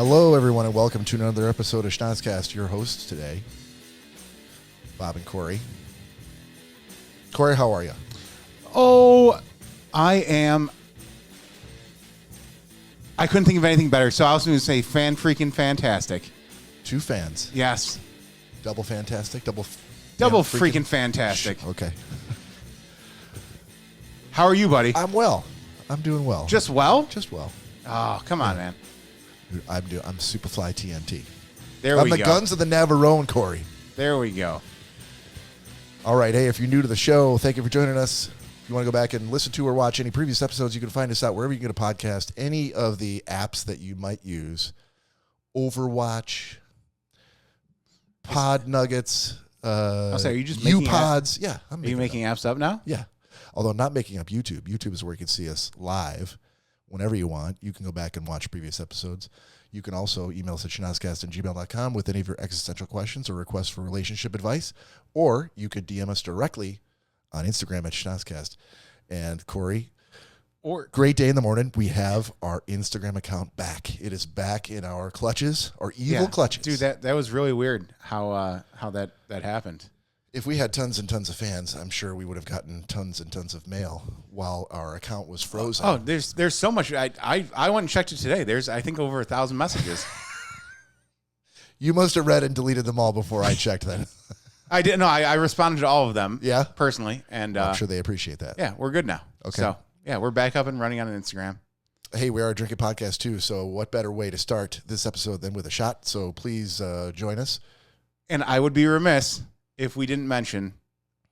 Hello, everyone, and welcome to another episode of Schnozzcast. Your hosts today, Bob and Cory. Cory, how are you? Oh, I couldn't think of anything better, so I was going to say fan-freaking fantastic. Two fans. Yes. Double fantastic? Double freaking fantastic. Okay. How are you, buddy? I'm well. I'm doing well. Just well? Just well. Oh, come on, man. I'm Superfly TNT. There we go. I'm the guns of the Navarone, Cory. There we go. All right. Hey, if you're new to the show, thank you for joining us. If you want to go back and listen to or watch any previous episodes, you can find us out wherever you can get a podcast, any of the apps that you might use. Overwatch, Pod Nuggets, I'll say, are you just making U-Pods. Yeah. Are you making apps up now? Yeah. Although not making up YouTube. YouTube is where you can see us live whenever you want. You can go back and watch previous episodes. You can also email us at schnozzcast@gmail.com with any of your existential questions or requests for relationship advice. Or you could DM us directly on Instagram at Schnozzcast. And Cory, great day in the morning. We have our Instagram account back. It is back in our clutches, our evil clutches. Dude, that was really weird how that happened. If we had tons and tons of fans, I'm sure we would have gotten tons and tons of mail while our account was frozen. Oh, there's so much. I went and checked it today. There's, I think, over 1,000 messages. You must have read and deleted them all before I checked then. I didn't know. I responded to all of them. Yeah? Personally. And I'm sure they appreciate that. Yeah, we're good now. Okay. So, yeah, we're back up and running on Instagram. Hey, we are a drinking podcast too, so what better way to start this episode than with a shot? So please join us. And I would be remiss if we didn't mention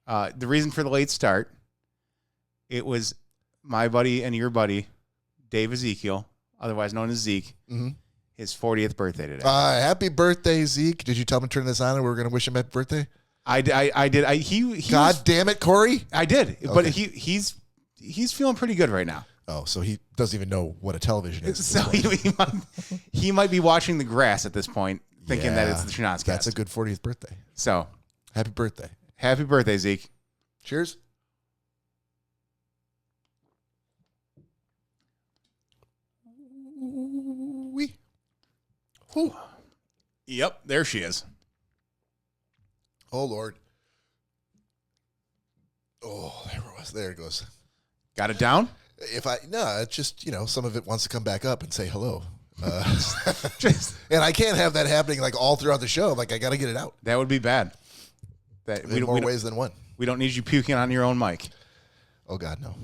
the reason for the late start. It was my buddy and your buddy, Dave Ezekiel, otherwise known as Zeke, his 40th birthday today. Happy birthday, Zeke. Did you tell him to turn this on and we were going to wish him happy birthday? I did. He God damn it, Cory. I did. Okay. But he's feeling pretty good right now. Oh, so he doesn't even know what a television is. So he might be watching the grass at this point, thinking that it's the Schnozzcast. That's a good 40th birthday. So happy birthday. Happy birthday, Zeke. Cheers. Wee. Whew. Yep, there she is. Oh, Lord. Oh, there it goes. Got it down? It's just, some of it wants to come back up and say hello. And I can't have that happening like all throughout the show. Like, I got to get it out. That would be bad. In more ways than one. We don't need you puking on your own mic. Oh, God, no.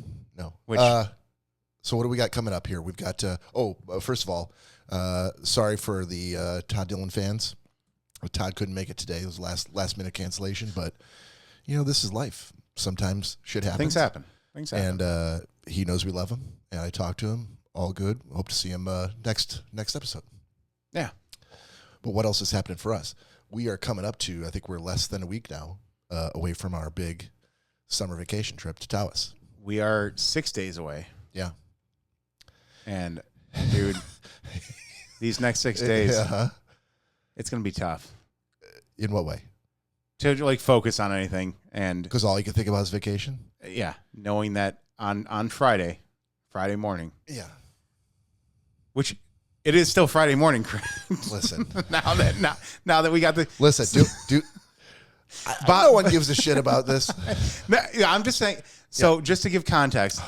Which? So what do we got coming up here? We've got, first of all, sorry for the Todd Dillon fans. Todd couldn't make it today. It was last minute cancellation, but, this is life. Sometimes shit happens. Things happen. And he knows we love him, and I talked to him. All good. Hope to see him next episode. Yeah. But what else is happening for us? We are coming up to, I think we're less than a week now away from our big summer vacation trip to Taos. We are 6 days away. Yeah. And, dude, these next 6 days, it's going to be tough. In what way? To, focus on anything. And because all you can think about is vacation? Yeah. Knowing that on Friday morning. Yeah. Which it is still Friday morning. Listen. now that we got the listen, no one gives a shit about this. No, I'm just saying. So just to give context,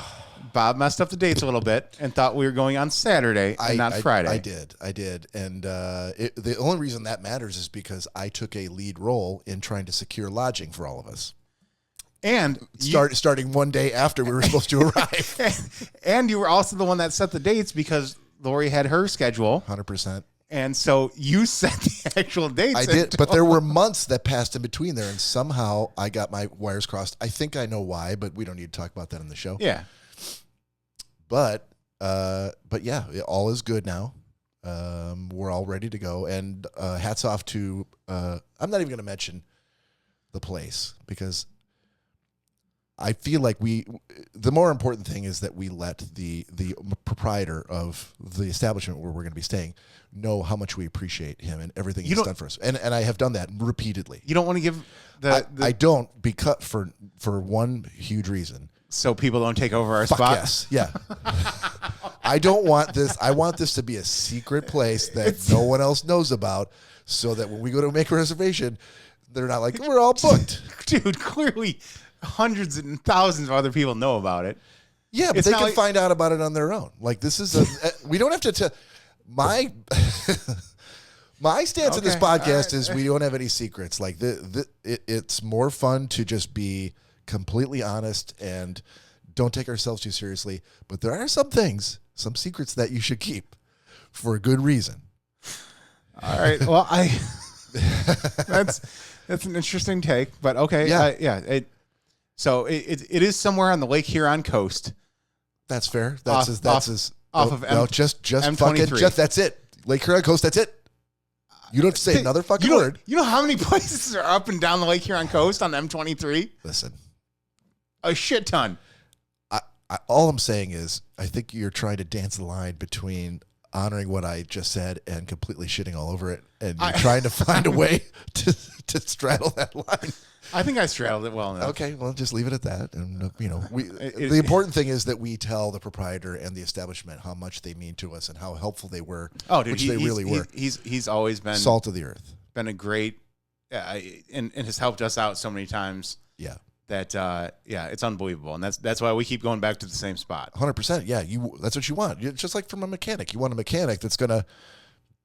Bob messed up the dates a little bit and thought we were going on Saturday and not Friday. I did, and the only reason that matters is because I took a lead role in trying to secure lodging for all of us. And starting one day after we were supposed to arrive. And you were also the one that set the dates because Lori had her schedule. 100%. And so you set the actual dates. I did, but there were months that passed in between there, and somehow I got my wires crossed. I think I know why, but we don't need to talk about that in the show. Yeah. But yeah, all is good now. We're all ready to go, and hats off to. I'm not even going to mention the place because I feel like the more important thing is that we let the proprietor of the establishment where we're going to be staying know how much we appreciate him and everything he's done for us. And I have done that repeatedly. You don't want to give I don't, because for one huge reason. So people don't take over our Fuck spot? yes. Yeah. I don't want this. I want this to be a secret place that no one else knows about so that when we go to make a reservation, they're not like, we're all booked. Dude, clearly hundreds and thousands of other people know about it. Yeah, but It's they not can like- find out about it on their own. Like, this is we don't have to tell. My stance in this Okay, podcast all right. is we don't have any secrets. Like, it's more fun to just be completely honest and don't take ourselves too seriously. But there are some things, some secrets that you should keep for a good reason. All right. Well, that's an interesting take, but okay. Yeah. So it is somewhere on the Lake Huron coast. That's fair. Off of just M23. fucking just that's it. Lake Huron coast. That's it. You don't have to say another fucking word. You know how many places are up and down the Lake Huron coast on M23? Listen, A shit ton. all I'm saying is I think you're trying to dance the line between honoring what I just said and completely shitting all over it, and you're trying to find a way to straddle that line. I think I straddled it well enough. Okay, well, just leave it at that. And the important thing is that we tell the proprietor and the establishment how much they mean to us and how helpful they were. Oh, dude, which they really were. He's always been Salt of the earth. been a great, and has helped us out so many times. Yeah. That it's unbelievable, and that's why we keep going back to the same spot. 100%. Yeah, that's what you want. It's just like from a mechanic. You want a mechanic that's going to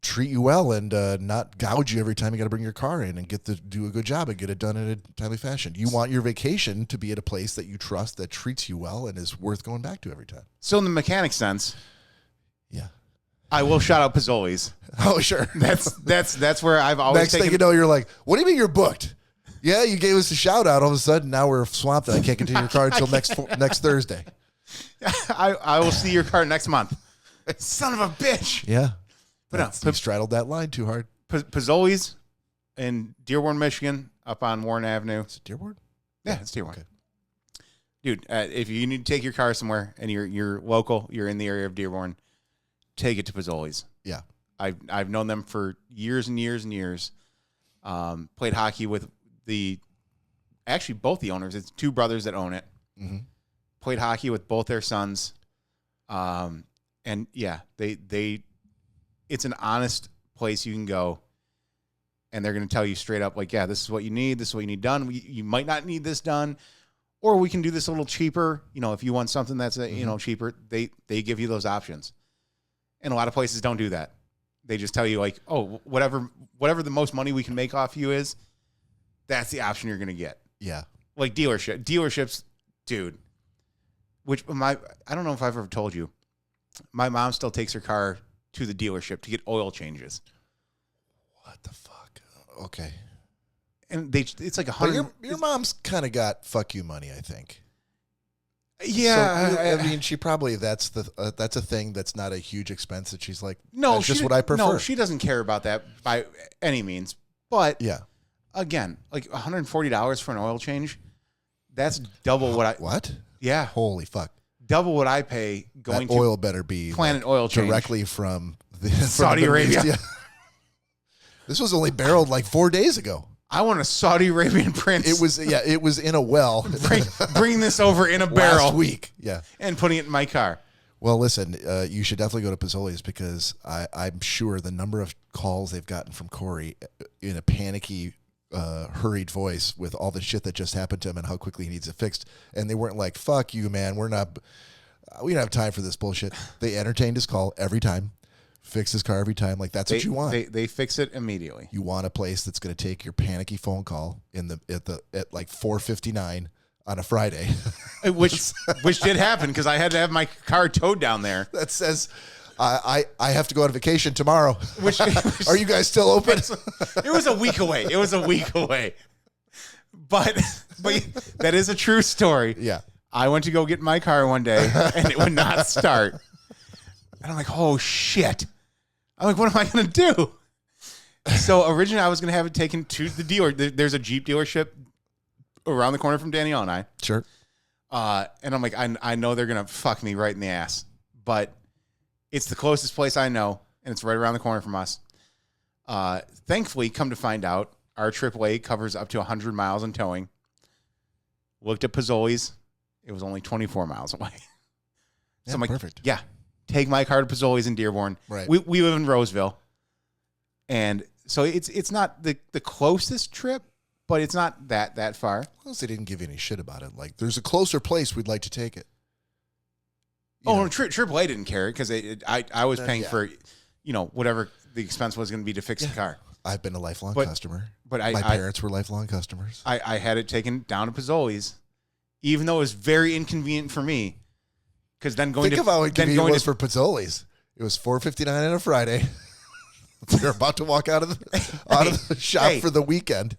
treat you well and not gouge you every time you got to bring your car in and do a good job and get it done in a timely fashion. You want your vacation to be at a place that you trust, that treats you well, and is worth going back to every time. So in the mechanic sense, yeah, I will shout out Pizzoli's. Oh, sure. That's where I've always Next taken. thing you know, you're like, what do you mean you're booked? Yeah, you gave us a shout out. All of a sudden, now we're swamped and I can't continue your car until next Thursday. I will see your car next month. Son of a bitch. Yeah. But no, you straddled that line too hard. Pizzoli's in Dearborn, Michigan, up on Warren Avenue. Is it Dearborn? Yeah, it's Dearborn. Okay. Dude, if you need to take your car somewhere and you're local, you're in the area of Dearborn, take it to Pizzoli's. Yeah. I've known them for years and years and years. Played hockey with both the owners. It's two brothers that own it. Mm-hmm. Played hockey with both their sons. And yeah, it's an honest place you can go, and they're going to tell you straight up, like, yeah, this is what you need. This is what you need done. You might not need this done, or we can do this a little cheaper. You know, if you want something that's cheaper, they give you those options. And a lot of places don't do that. They just tell you, like, oh, whatever the most money we can make off you is, that's the option you're going to get. Yeah. Like dealerships, dude. Which I don't know if I've ever told you, my mom still takes her car to the dealership to get oil changes. What the fuck? Okay. And it's like $100. Your mom's kind of got fuck you money, I think. Yeah, So, I mean, she probably that's a thing that's not a huge expense that she's like. No, that's just what I prefer. No, she doesn't care about that by any means. But yeah, again, like $140 for an oil change, that's double what I. What? Yeah, holy fuck! Double what I pay going that oil better be Planet Oil change directly from Saudi Arabia. Yeah. This was only barreled like 4 days ago. I want a Saudi Arabian prince. It was in a well. Bring this over in a barrel last week. Yeah, and putting it in my car. Well, listen, you should definitely go to Pizzoli's because I'm sure the number of calls they've gotten from Cory in a panicky, hurried voice with all the shit that just happened to him and how quickly he needs it fixed. And they weren't like, fuck you, man. We don't have time for this bullshit. They entertained his call every time, fixed his car every time. Like, that's what you want. They fix it immediately. You want a place that's going to take your panicky phone call at like 4:59 on a Friday. which did happen because I had to have my car towed down there. That says, I have to go on vacation tomorrow. Which are you guys still open? It was a week away. But that is a true story. Yeah. I went to go get my car one day and it would not start. And I'm like, oh shit. I'm like, what am I going to do? So originally I was going to have it taken to the dealer. There's a Jeep dealership around the corner from Danielle and I. Sure. And I'm like, I know they're going to fuck me right in the ass, but it's the closest place I know, and it's right around the corner from us. Thankfully, come to find out, our AAA covers up to 100 miles in towing. Looked at Pizzoli's. It was only 24 miles away. Yeah, I'm like, perfect. yeah, take my car to Pizzoli's in Dearborn. Right. We live in Roseville. And so it's not the closest trip, but it's not that far. Well, they didn't give you any shit about it. Like, there's a closer place we'd like to take it. AAA didn't care because I was paying for, whatever the expense was going to be to fix the car. I've been a lifelong customer. But my parents were lifelong customers. I had it taken down to Pizzoli's, even though it was very inconvenient for me. Because then Think of how inconvenient it was for Pizzoli's. It was $4.59 on a Friday. They're about to walk out of the shop for the weekend.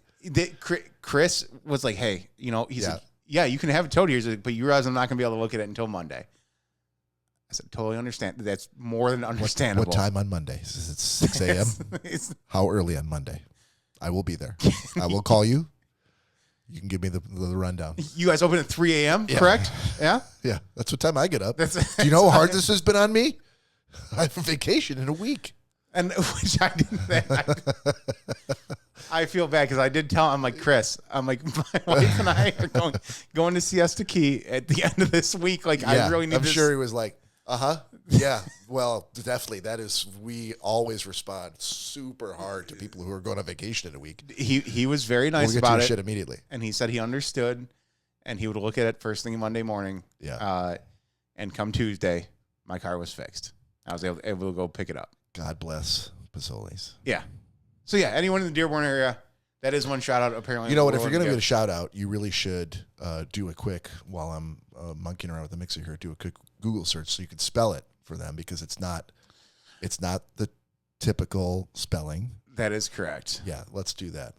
Chris was like, "Hey, he's like, yeah, you can have it towed here, but you realize I'm not going to be able to look at it until Monday." I said, "Totally understand. That's more than understandable." What time on Monday? Is it 6 a.m.? How early on Monday? I will be there. I will call you. You can give me the rundown. You guys open at 3 a.m., correct? Yeah? Yeah, that's what time I get up. Do you know how hard this has been on me? I have a vacation in a week. And which I didn't. I feel bad because I did tell him, I'm like, Chris, my wife and I are going to Siesta Key at the end of this week. Like, I really need I'm sure he was like, yeah, well, definitely. We always respond super hard to people who are going on vacation in a week. He was very nice we'll get about to it. Shit immediately. And he said he understood and he would look at it first thing Monday morning. Yeah. And come Tuesday, my car was fixed. I was able to go pick it up. God bless Pizzoli's. Yeah. So, yeah, anyone in the Dearborn area, that is one shout out apparently. You know what? If you're going to get a shout out, you really should do a quick, while I'm monkeying around with the mixer here, do a quick Google search so you can spell it for them because it's not the typical spelling. That is correct. Yeah, let's do that.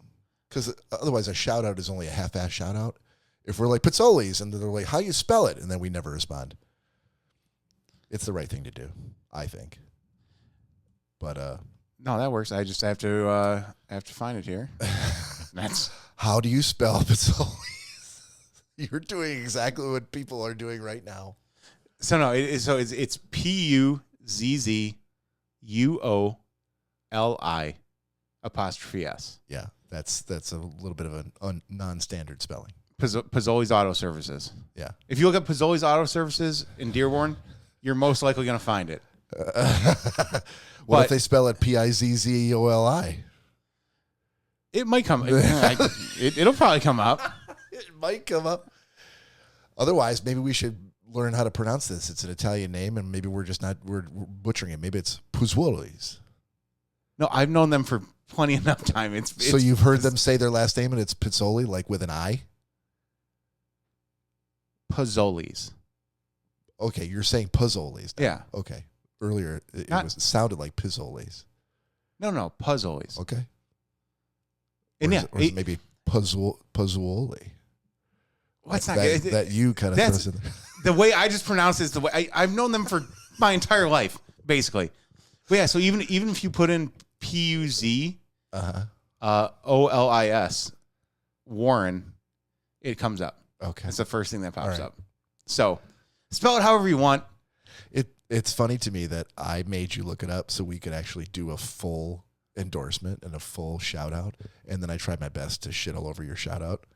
Because otherwise a shout out is only a half-ass shout out. If we're like Pizzoli's and they're like, how you spell it? And then we never respond. It's the right thing to do, I think. But no, that works. I just have to find it here. That's how do you spell Pizzoli's? You're doing exactly what people are doing right now. So no, it's Puzzoli''S. Yeah, that's a little bit of a non-standard spelling. Pizzoli's Auto Services. Yeah. If you look up Pizzoli's Auto Services in Dearborn, you're most likely going to find it. What if they spell it Pizzoli? It might come. It'll probably come up. It might come up. Otherwise, maybe we should learn how to pronounce this. It's an Italian name, and maybe we're butchering it. Maybe it's Pizzoli's. No, I've known them for plenty enough time. So you've heard them say their last name, and it's Pizzoli, like with an I? Pizzoli's. Okay, you're saying Pizzoli's now. Yeah. Okay. Earlier, it sounded like Pizzoli's. No, Pizzoli's. Okay. And or is it maybe Pizzoli? What's like not that you kind of that's the way I just pronounce it is the way I've known them for my entire life, basically. But yeah, so even if you put in Puz Olis Warren, it comes up. Okay. That's the first thing that pops up. So spell it however you want. It's funny to me that I made you look it up so we could actually do a full endorsement and a full shout out. And then I tried my best to shit all over your shout out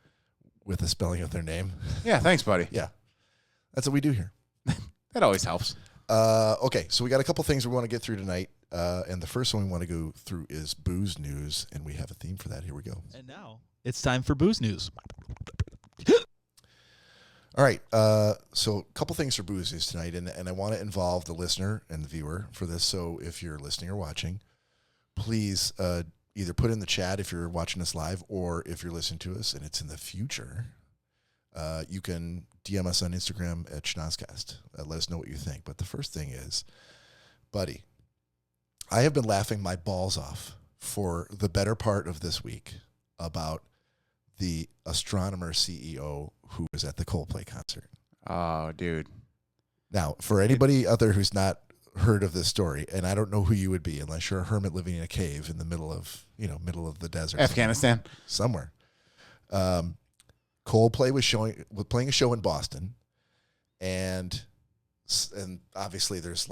with the spelling of their name. Yeah, thanks, buddy. Yeah. That's what we do here. That always helps. Okay, so we got a couple things we want to get through tonight. And the first one we want to go through is booze news. And we have a theme for that. Here we go. And now it's time for booze news. All right, so a couple things for booze news tonight, and I want to involve the listener and the viewer for this. So if you're listening or watching, please either put in the chat if you're watching us live, or if you're listening to us and it's in the future, you can DM us on Instagram at Schnozzcast. Let us know what you think. But the first thing is, buddy, I have been laughing my balls off for the better part of this week about the astronomer CEO who was at the Coldplay concert. Oh, dude. Now, for anybody out there who's not heard of this story, and I don't know who you would be unless you're a hermit living in a cave in the middle of the desert. Afghanistan. Somewhere. Coldplay was playing a show in Boston, and obviously there's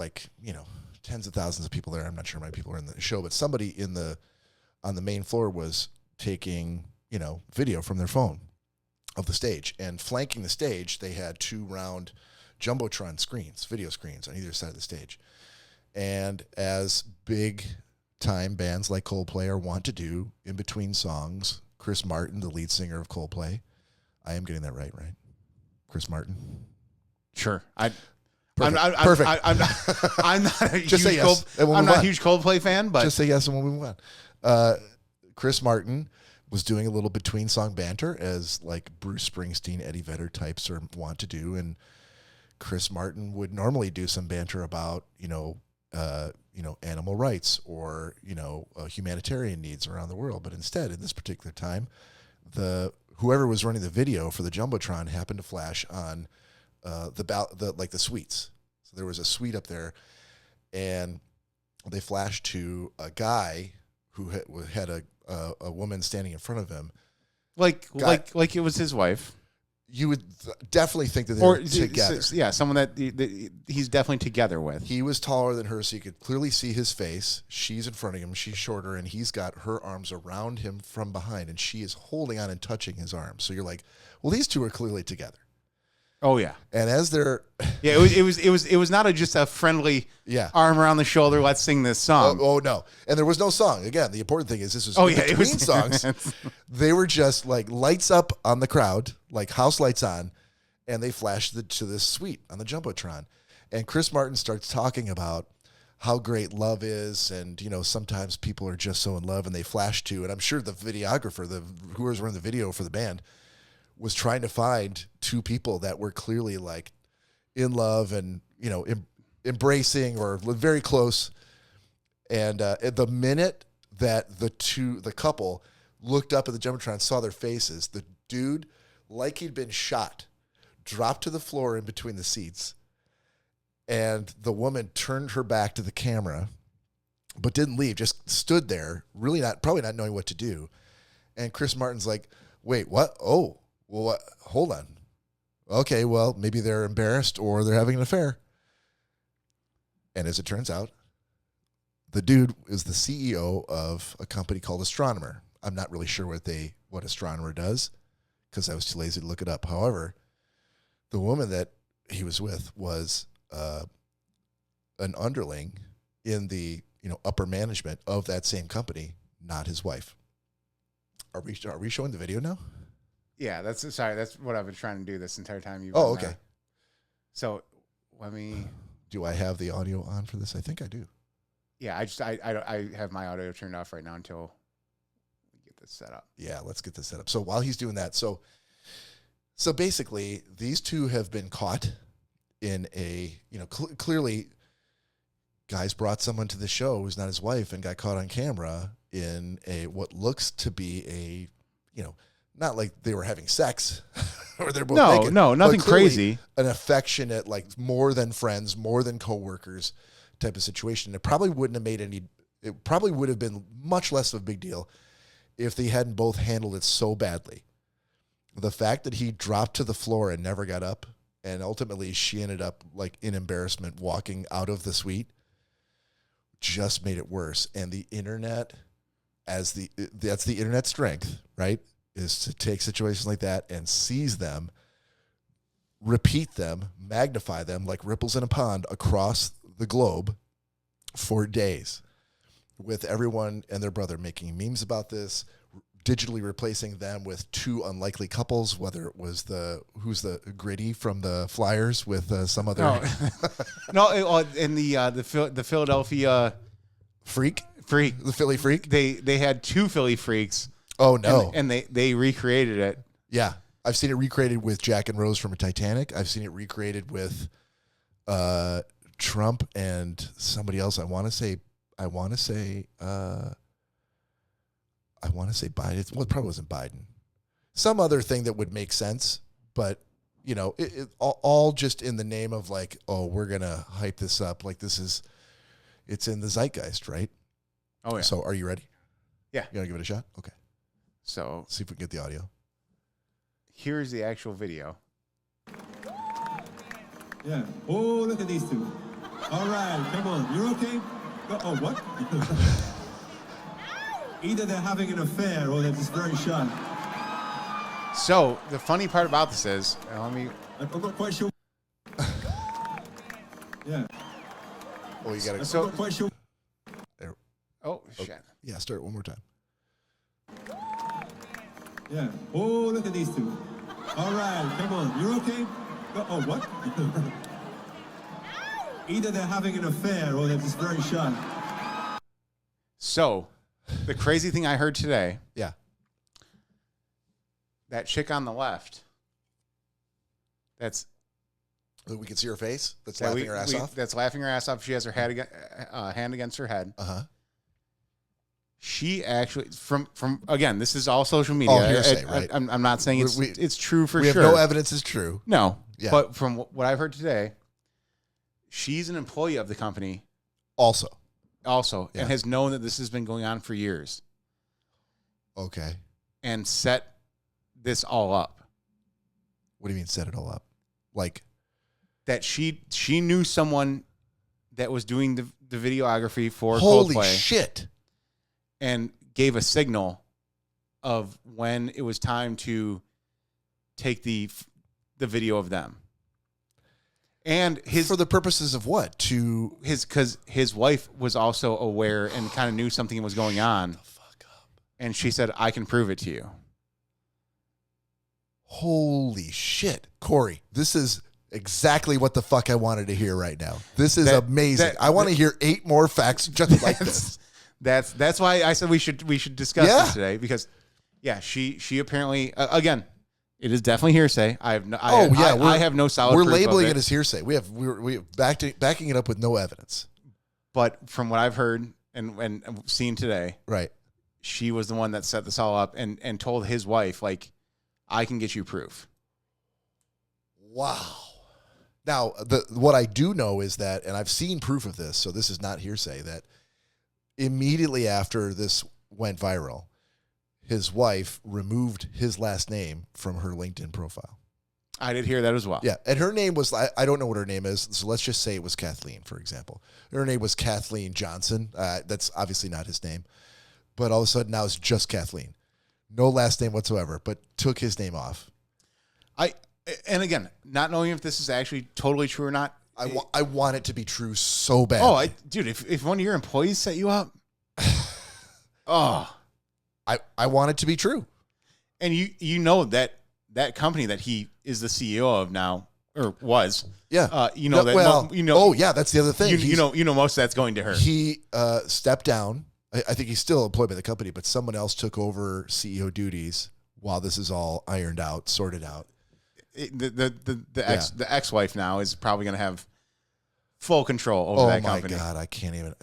tens of thousands of people there. I'm not sure how many people are in the show, but somebody on the main floor was taking video from their phone. of the stage. And flanking the stage, they had 2 round Jumbotron screens, video screens on either side of the stage. And as big time bands like Coldplay are wont to do, in between songs, Chris Martin, the lead singer of Coldplay, I am getting that right? Chris Martin? Sure. Perfect. I'm not a Just say huge yes, and we'll I'm move not a on. huge Coldplay fan, but Just say yes and we'll move on. Chris Martin was doing a little between song banter, as like Bruce Springsteen, Eddie Vedder types are want to do, and Chris Martin would normally do some banter about animal rights or humanitarian needs around the world. But instead, in this particular time, whoever was running the video for the Jumbotron happened to flash on the suites. So there was a suite up there, and they flashed to a guy who had a woman standing in front of him. like it was his wife. You would definitely think that they were together. Yeah, someone that he's definitely together with. He was taller than her, so you could clearly see his face. She's in front of him. She's shorter, and he's got her arms around him from behind, and she is holding on and touching his arms. So you're like, well, these two are clearly together. Oh yeah, And as they're it was not just a friendly arm around the shoulder. Let's sing this song. oh no, and there was no song. Again, the important thing is this was between songs. They were just like lights up on the crowd, like house lights on, and they flashed to this suite on the Jumbotron. And Chris Martin starts talking about how great love is, and sometimes people are just so in love, and they flash to, and I'm sure the videographer, who was running the video for the band, was trying to find 2 people that were clearly like in love and embracing or very close. And the minute that the couple looked up at the Jumbotron, saw their faces, the dude, like he'd been shot, dropped to the floor in between the seats, and the woman turned her back to the camera, but didn't leave, just stood there, probably not knowing what to do. And Chris Martin's like, "Wait, what? Oh, well, what? Hold on. Okay, well, maybe they're embarrassed or they're having an affair." And as it turns out, the dude is the CEO of a company called Astronomer. I'm not really sure what Astronomer does, because I was too lazy to look it up. However, the woman that he was with was an underling in the upper management of that same company, not his wife. Are we showing the video now? Yeah, that's what I've been trying to do this entire time. Okay. So let me. Do I have the audio on for this? I think I do. Yeah, I have my audio turned off right now until we get this set up. Yeah, let's get this set up. So while he's doing that, so basically these 2 have been caught in a clearly, guys brought someone to the show who's not his wife and got caught on camera in what looks to be a not like they were having sex or they're both naked. No, nothing crazy. An affectionate, like more than friends, more than coworkers type of situation. It probably wouldn't have it probably would have been much less of a big deal if they hadn't both handled it so badly. The fact that he dropped to the floor and never got up, and ultimately she ended up like in embarrassment walking out of the suite, just made it worse. And the internet, that's the internet strength, right? Is to take situations like that and seize them, repeat them, magnify them like ripples in a pond across the globe for days, with everyone and their brother making memes about this, digitally replacing them with 2 unlikely couples, whether it was who's the Gritty from the Flyers with some other... In the Philadelphia... Freak? The Philly Freak? They had 2 Philly Freaks. Oh, no. And they recreated it. Yeah. I've seen it recreated with Jack and Rose from Titanic. I've seen it recreated with Trump and somebody else. I want to say Biden. Well, it probably wasn't Biden. Some other thing that would make sense, but it all just in the name of like, oh, we're going to hype this up. Like it's in the zeitgeist, right? Oh yeah. So are you ready? Yeah. You going to give it a shot? Okay. So see if we can get the audio. Here's the actual video. Yeah. Oh, look at these 2. All right, come on. You're okay? Oh, what? Either they're having an affair or they're just very shy. So the funny part about this is, let me. I'm not quite sure. Yeah. Oh, you gotta. So- I'm not quite sure. There. Oh shit. Yeah, start it one more time. Yeah. Oh, look at these two. All right, come on. You're okay? Oh, what? Either they're having an affair or they're just very shy. So the crazy thing I heard today, Yeah. that chick on the left. We can see her face. That's that laughing her ass off. That's laughing her ass off. She has her hand against her head. Uh huh. She actually, from again, this is all social media. All hearsay, right? I'm not saying it's true for We sure. have no evidence is true. No. Yeah. But from what I've heard today, she's an employee of the company Also. and has known that this has been going on for years Okay. and set this all up. What do you mean set it all up? Like, That she knew someone that was doing the videography for holy Coldplay shit. and gave a signal of when it was time to take the video of them. And For the purposes of what? because his wife was also aware and kind of knew something was going on. Fuck up. And she said, I can prove it to you. Holy shit. Cory, this is exactly what the fuck I wanted to hear right now. This is That- amazing. that- I want to hear 8 more facts just like this. That's why I said we should discuss Yeah. this today, because she apparently again, it is definitely hearsay. I have no I have no solid We're proof labeling of it as hearsay. We're backing it up with no evidence. but from what I've heard and seen today, Right. she was the one that set this all up and told his wife, like, I can get you proof. Wow. Now, what I do know is that, and I've seen proof of this, so this is not hearsay, that immediately after this went viral, his wife removed his last name from her LinkedIn profile. I did hear that as well. Yeah, and her name was, I don't know what her name is, so let's just say it was Kathleen, for example. Her name was Kathleen Johnson. That's obviously not his name. But all of a sudden now it's just Kathleen. No last name whatsoever, but took his name off. And again, not knowing if this is actually totally true or not. I want it to be true so bad. Oh, dude, if one of your employees set you up, oh, I want it to be true. and you know that company that he is the CEO of now, or was, Yeah. you know No, that well, you know, oh yeah, that's the other thing. you know most of that's going to her. He stepped down. I think he's still employed by the company, but someone else took over CEO duties while this is all ironed out, sorted out. The ex-wife now is probably going to have full control over that company. Oh my God, I can't even.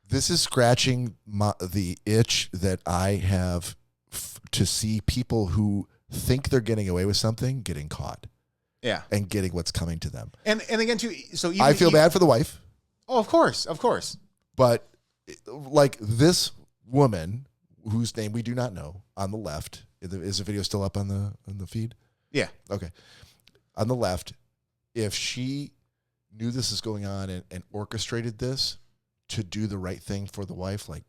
This is scratching the itch that I have to see people who think they're getting away with something getting caught. Yeah, and getting what's coming to them. and again too. So even, I feel bad for the wife. Oh, of course. But like this woman, whose name we do not know, on the left, is the video still up on the feed? Yeah. Okay. On the left, if she knew this is going on and orchestrated this to do the right thing for the wife, like,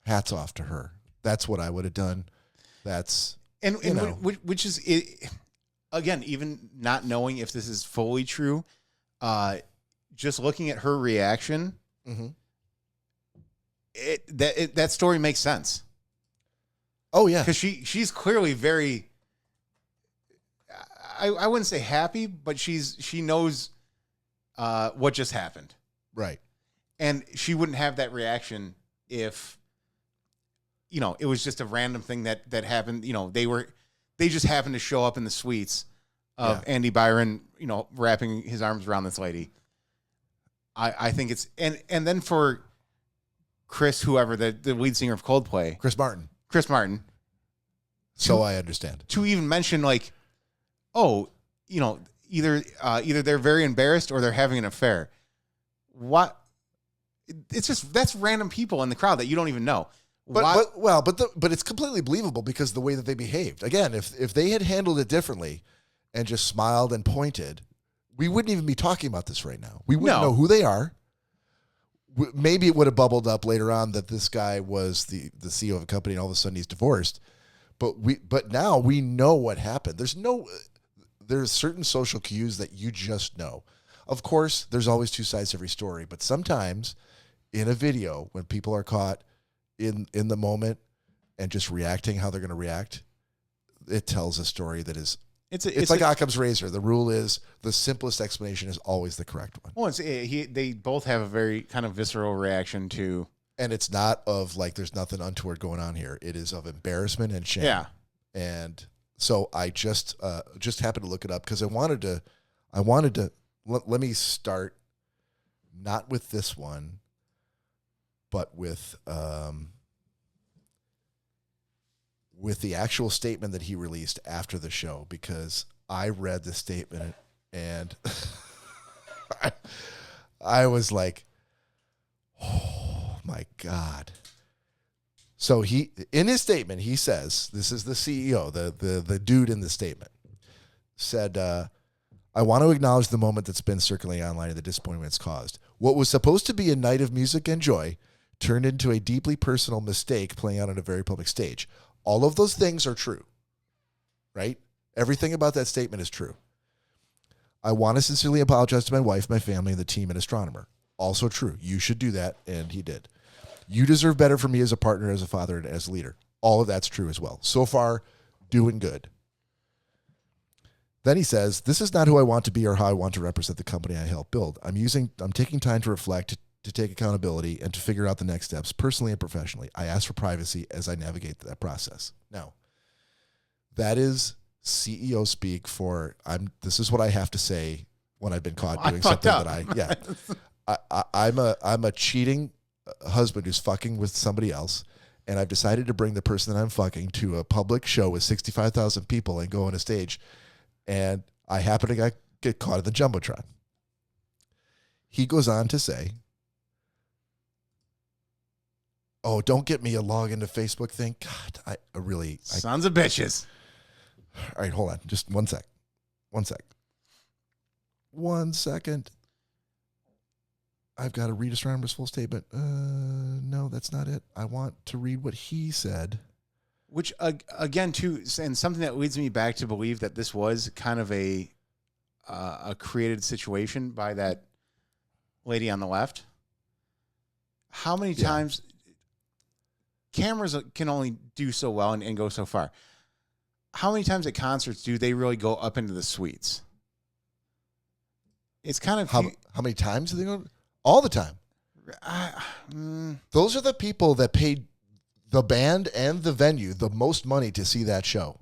hats off to her. That's what I would have done. That's, which is it, again, even not knowing if this is fully true, just looking at her reaction, mm-hmm. that story makes sense. Oh yeah, because she's clearly very. I wouldn't say happy, but she knows what just happened, right? And she wouldn't have that reaction if, it was just a random thing that happened. They just happened to show up in the suites of Andy Byron, wrapping his arms around this lady. I think it's and then for Chris, whoever the lead singer of Coldplay, Chris Martin. So I understand. To even mention like, either they're very embarrassed or they're having an affair. What? It's just, that's random people in the crowd that you don't even know. But it's completely believable because the way that they behaved. Again, if they had handled it differently and just smiled and pointed, we wouldn't even be talking about this right now. We wouldn't know who they are. Maybe it would have bubbled up later on that this guy was the CEO of a company and all of a sudden he's divorced. But now we know what happened. There's certain social cues that you just know. Of course, there's always two sides to every story, but sometimes in a video, when people are caught in the moment and just reacting how they're going to react, it tells a story that is. It's like Occam's razor. The rule is the simplest explanation is always the correct one. Well, they both have a very kind of visceral reaction to. And it's not of like there's nothing untoward going on here. It is of embarrassment and shame. Yeah. And so I just happened to look it up because I wanted to let me start not with this one, but with the actual statement that he released after the show, because I read the statement and I was like, oh my God. So in his statement, he says, this is the CEO, the dude in the statement, said, I want to acknowledge the moment that's been circulating online and the disappointment it's caused. What was supposed to be a night of music and joy turned into a deeply personal mistake playing out on a very public stage. All of those things are true, right? Everything about that statement is true. I want to sincerely apologize to my wife, my family, and the team and astronomer. Also true. You should do that, and he did. You deserve better from me as a partner, as a father, and as a leader. All of that's true as well. So far, doing good. Then he says, this is not who I want to be or how I want to represent the company I helped build. I'm taking time to reflect, to take accountability, and to figure out the next steps personally and professionally. I ask for privacy as I navigate that process. Now, that is CEO speak for this is what I have to say when I've been caught doing something I'm a cheating husband who's fucking with somebody else, and I've decided to bring the person that I'm fucking to a public show with 65,000 people and go on a stage, and I happen to get caught at the Jumbotron. He goes on to say, oh, don't get me a log into Facebook thing. God, I really... Sons of bitches. All right, hold on. Just one sec. 1 second. I've got to read Astronomer's full statement. No, that's not it. I want to read what he said. Which, again, too, and something that leads me back to believe that this was kind of a created situation by that lady on the left. How many times... Cameras can only do so well and go so far. How many times at concerts do they really go up into the suites? It's kind of... How many times do they go? All the time. Those are the people that paid the band and the venue the most money to see that show.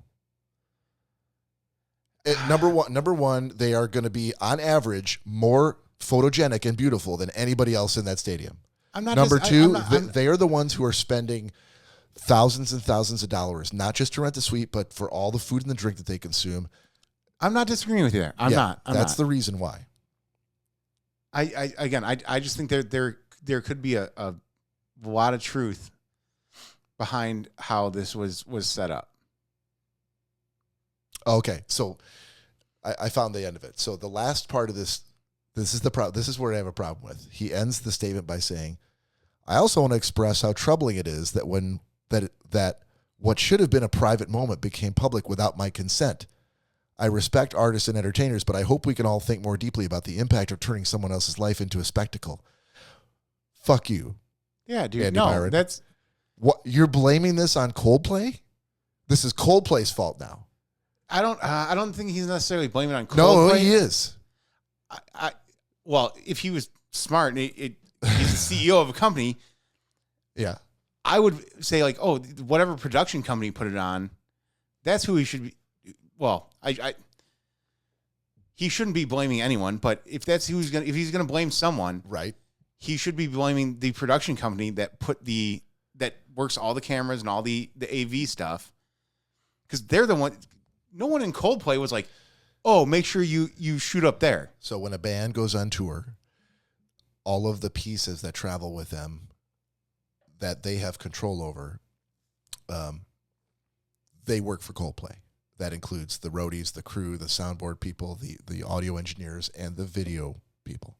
Number one, they are going to be, on average, more photogenic and beautiful than anybody else in that stadium. Number two, they are the ones who are spending thousands and thousands of dollars, not just to rent the suite, but for all the food and the drink that they consume. I'm not disagreeing with you there. I'm not. That's the reason why. I just think there could be a lot of truth behind how this was set up. Okay, so I found the end of it. So the last part of this is the problem. This is where I have a problem with. He ends the statement by saying, "I also want to express how troubling it is that that what should have been a private moment became public without my consent. I respect artists and entertainers, but I hope we can all think more deeply about the impact of turning someone else's life into a spectacle." Fuck you. Yeah, dude. Andy no, Byron. that's what you're blaming this on Coldplay? This is Coldplay's fault now. I don't think he's necessarily blaming it on Coldplay. No, he is. Well, if he was smart and he's the CEO of a company, yeah, I would say like, oh, whatever production company put it on, that's who he should be. Well, he shouldn't be blaming anyone, but if he's gonna blame someone, right, he should be blaming the production company that that works all the cameras and all the AV stuff, because they're the one. No one in Coldplay was like, oh, make sure you shoot up there. So when a band goes on tour, all of the pieces that travel with them that they have control over, they work for Coldplay. That includes the roadies, the crew, the soundboard people, the audio engineers, and the video people.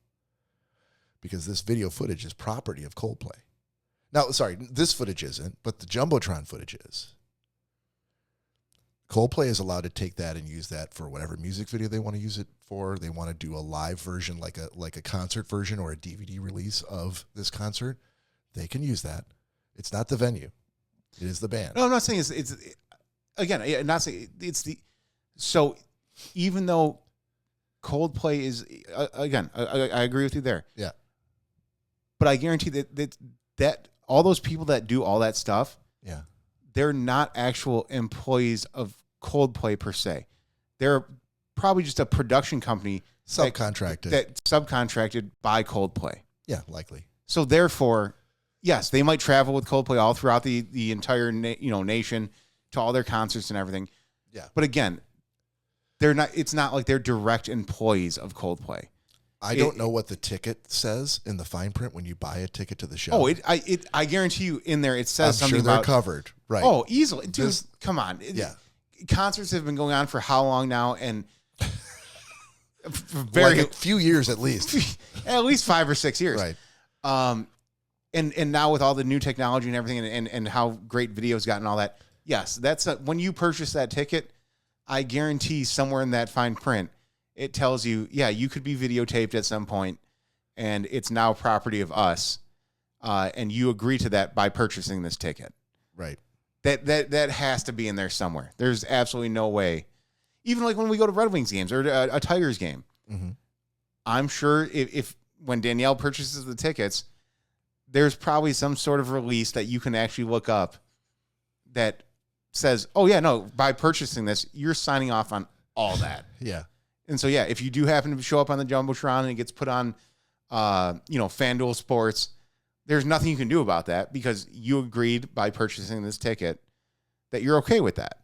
Because this video footage is property of Coldplay. Now, sorry, this footage isn't, but the Jumbotron footage is. Coldplay is allowed to take that and use that for whatever music video they want to use it for. They want to do a live version, like a concert version or a DVD release of this concert. They can use that. It's not the venue. It is the band. No, I'm not saying it's again, I'm not saying it's the, so even though Coldplay is, again, I agree with you there. Yeah. But I guarantee that all those people that do all that stuff, Yeah. they're not actual employees of Coldplay per se. They're probably just a production company Subcontracted. that subcontracted by Coldplay. Yeah, likely. So therefore, yes, they might travel with Coldplay all throughout the entire nation to all their concerts and everything. Yeah. But again, they're not. It's not like they're direct employees of Coldplay. I don't know what the ticket says in the fine print when you buy a ticket to the show. Oh, I guarantee you in there it says I'm something sure they're about covered. Right. Oh, easily, dude. This- Come on. Yeah. Concerts have been going on for how long now? And Like a few years at least. at least 5 or 6 years. Right. And now with all the new technology and everything, and how great videos got and all that. Yes, that's when you purchase that ticket. I guarantee somewhere in that fine print, it tells you, yeah, you could be videotaped at some point, and it's now property of us, and you agree to that by purchasing this ticket. Right. That has to be in there somewhere. There's absolutely no way. Even like when we go to Red Wings games or a Tigers game, Mm-hmm. I'm sure if when Danielle purchases the tickets, there's probably some sort of release that you can actually look up that says, oh, yeah, no, by purchasing this, you're signing off on all that. Yeah. And so, yeah, if you do happen to show up on the Jumbotron and it gets put on, FanDuel Sports, there's nothing you can do about that because you agreed by purchasing this ticket that you're okay with that.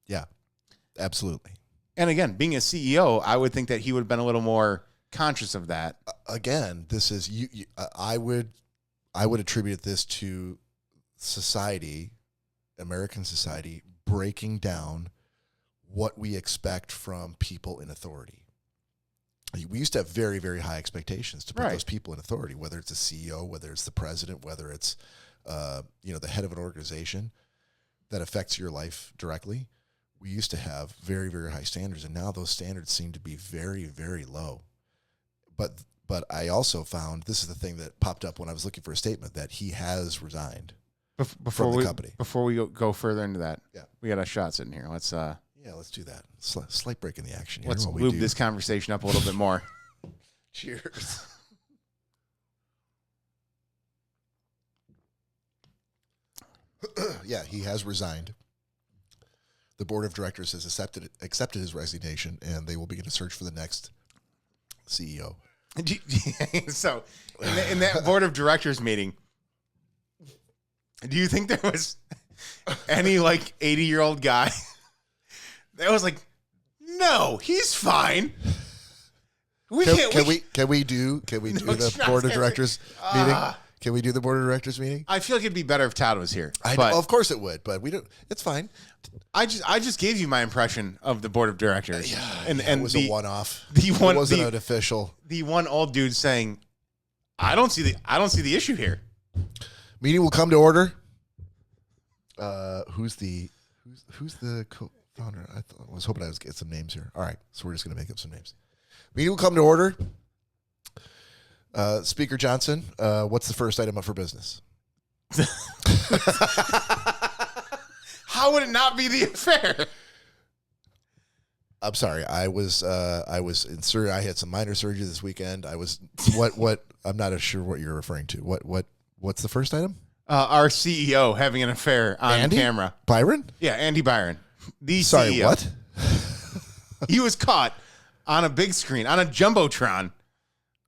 Yeah. Absolutely. And again, being a CEO, I would think that he would have been a little more conscious of that. Again, this is I would attribute this to society, American society, breaking down what we expect from people in authority. We used to have very, very high expectations to put Right. those people in authority, whether it's a CEO, whether it's the president, whether it's the head of an organization that affects your life directly. We used to have very, very high standards, and now those standards seem to be very, very low. But I also found, this is the thing that popped up when I was looking for a statement, that he has resigned from the company. Before we go further into that, Yeah. we got a shot sitting here. Let's Yeah, let's do that. Slight break in the action here. let's while we lube do. this conversation up a little bit more. Cheers. Yeah, he has resigned. The board of directors has accepted his resignation, and they will begin a search for the next CEO. So, in that board of directors meeting, do you think there was any 80-year-old guy that was like, no, he's fine? Can we do the board of directors meeting? Can we do the board of directors meeting? I feel like it'd be better if Todd was here. I but know, of course it would, but we don't. It's fine. I just gave you my impression of the board of directors. And it was a one-off. It wasn't an official. The one old dude saying, I don't see the issue here. Meeting will come to order. Who's the co-founder? I was hoping I was get some names here. All right, so we're just going to make up some names. Meeting will come to order. Speaker Johnson, what's the first item up for business? How would it not be the affair? I'm sorry. I was in surgery. I had some minor surgery this weekend. I was what I'm not sure what you're referring to. What's the first item? Our CEO having an affair on Andy? camera. Byron? Yeah, Andy Byron. The Sorry, CEO. what? He was caught on a big screen, on a Jumbotron.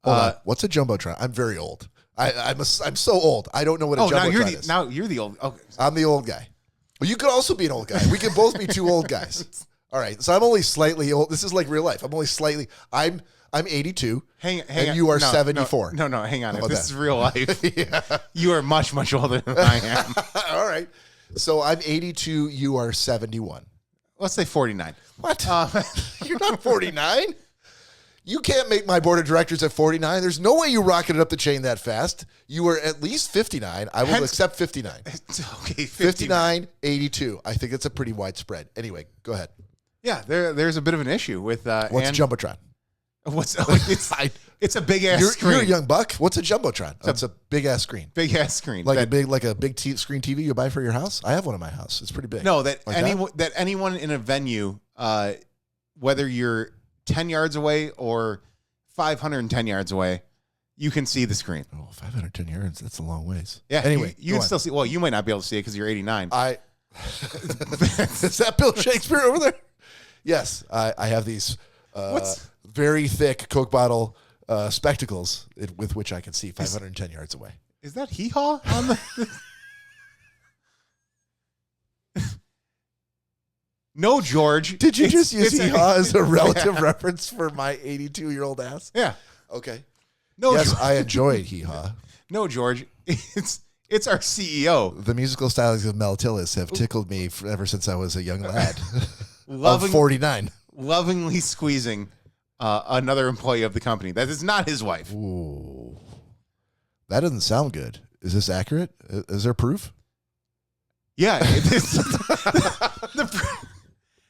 Hold on. What's a jumbotron? I'm very old. I'm so old. I don't know what a jumbotron is. Now you're the old. Okay. I'm the old guy. Well, you could also be an old guy. We could both be two old guys. All right. So I'm only slightly old. This is like real life. I'm only slightly. I'm 82. Hang and on. you are No, 74. No, hang on. How If about this that? is real life, Yeah. you are much, much older than I am. All right. So I'm 82. You are 71. Let's say 49. What? You're not 49. You can't make my board of directors at 49. There's no way you rocketed up the chain that fast. You were at least 59. I will accept 59. Okay, 59, 82. I think it's a pretty wide spread. Anyway, go ahead. Yeah, there's a bit of an issue with What's a Jumbotron? It's a big ass screen. You're a young buck. What's a Jumbotron? It's a big ass screen. Big ass screen. Like a big screen TV you buy for your house? I have one in my house. It's pretty big. No, that anyone in a venue, whether you're 10 yards away or 510 yards away, you can see the screen. Oh, 510 yards. That's a long ways. Yeah. Anyway, you can still see. Well, you might not be able to see it because you're 89. Is that Bill Shakespeare over there? Yes. I have these very thick Coke bottle spectacles with which I can see 510 yards away. Is that hee-haw on the... No, George. Did you just use hee-haw as a relative reference for my 82-year-old ass? Yeah. Okay. No, yes, George. I enjoy hee-haw. No, George. It's our CEO. The musical stylings of Mel Tillis have tickled me ever since I was a young lad of 49. Lovingly squeezing another employee of the company. That is not his wife. Ooh. That doesn't sound good. Is this accurate? Is there proof? Yeah.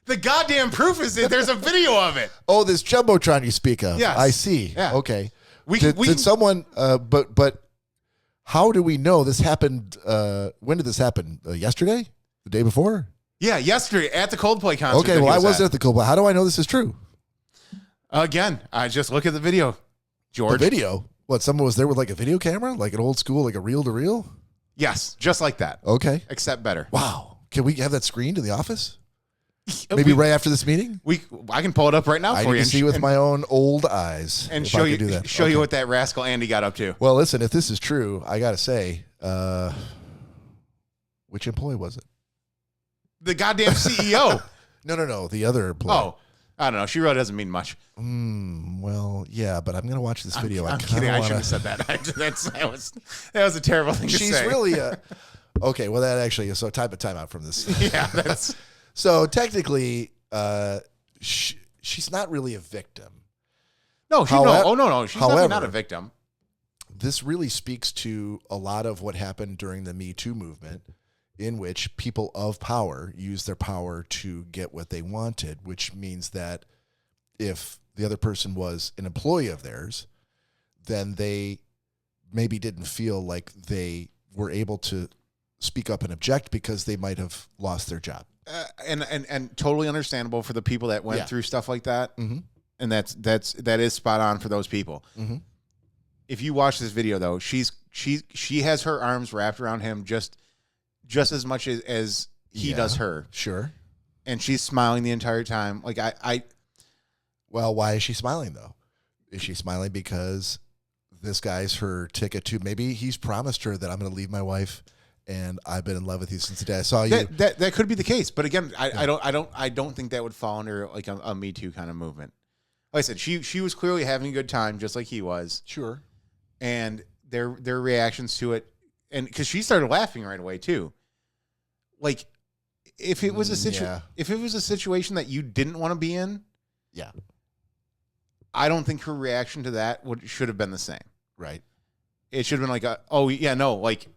The goddamn proof is that there's a video of it. Oh, this Jumbotron you speak of. Yes. I see. Yeah. Okay. Did someone, but how do we know this happened? When did this happen? Yesterday? The day before? Yeah, yesterday at the Coldplay concert. Okay, well, I wasn't at the Coldplay. How do I know this is true? Again, I just look at the video, George. The video? What, someone was there with like a video camera? Like an old school, like a reel-to-reel? Yes, just like that. Okay. Except better. Wow. Can we have that screened in the office? Maybe right after this meeting? I can pull it up right now I for need you. to see with my own old eyes. And if show I could do you that. show you what that rascal Andy got up to. Well, listen, if this is true, I got to say, which employee was it? The goddamn CEO. No. The other employee. Oh, I don't know. She really doesn't mean much. Well, yeah, but I'm going to watch this video. I'm kidding. I shouldn't have said that. That was a terrible thing to say. She's really okay. Well, that actually is so time out from this. Yeah, that's so technically, she's not really a victim. No, no. She's definitely not a victim. This really speaks to a lot of what happened during the Me Too movement, in which people of power used their power to get what they wanted, which means that if the other person was an employee of theirs, then they maybe didn't feel like they were able to speak up and object because they might have lost their job. And totally understandable for the people that went through stuff like that. Mm-hmm. And that is spot on for those people. Mm-hmm. If you watch this video though, she has her arms wrapped around him just as much as he does her. Sure. And she's smiling the entire time. Like Well, why is she smiling though? Is she smiling because this guy's her ticket to, maybe he's promised her that I'm going to leave my wife and I've been in love with you since the day I saw you. That could be the case. But again, I don't think that would fall under like a Me Too kind of movement. Like I said, she was clearly having a good time just like he was. Sure. And their reactions to it, and because she started laughing right away too. Like if it was a situation that you didn't want to be in, I don't think her reaction to that should have been the same. Right. It should have been like, like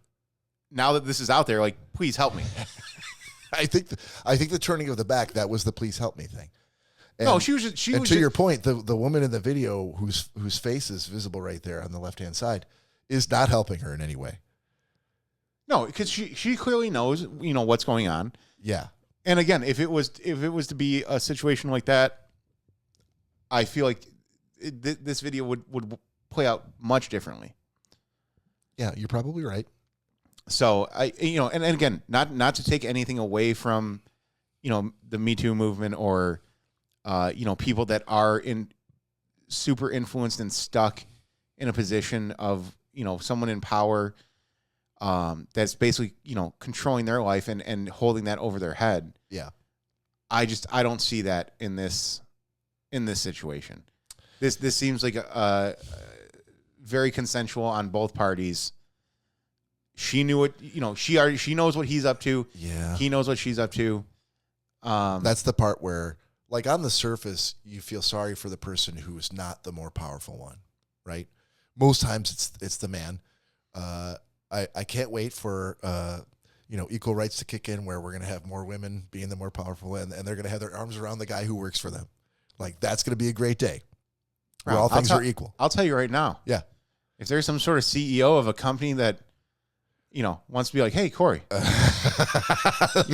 now that this is out there, like, please help me. I think the turning of the back, that was the please help me thing. And, no, she was just, your point, the woman in the video whose face is visible right there on the left-hand side is not helping her in any way. No, because she clearly knows, what's going on. Yeah. And again, if it was to be a situation like that, I feel like this video would play out much differently. Yeah, you're probably right. So and again, not to take anything away from, the Me Too movement or, people that are super influenced and stuck in a position of, someone in power, that's basically, controlling their life and holding that over their head. Yeah. I don't see that in this situation. This seems like a very consensual on both parties. She knew it, she knows what he's up to. Yeah. He knows what she's up to. That's the part where like on the surface, you feel sorry for the person who is not the more powerful one, right? Most times it's the man. I can't wait for equal rights to kick in, where we're going to have more women being the more powerful, and they're going to have their arms around the guy who works for them. Like, that's going to be a great day where all things are equal. I'll tell you right now. Yeah. If there's some sort of CEO of a company that, wants to be like, hey, Cory, you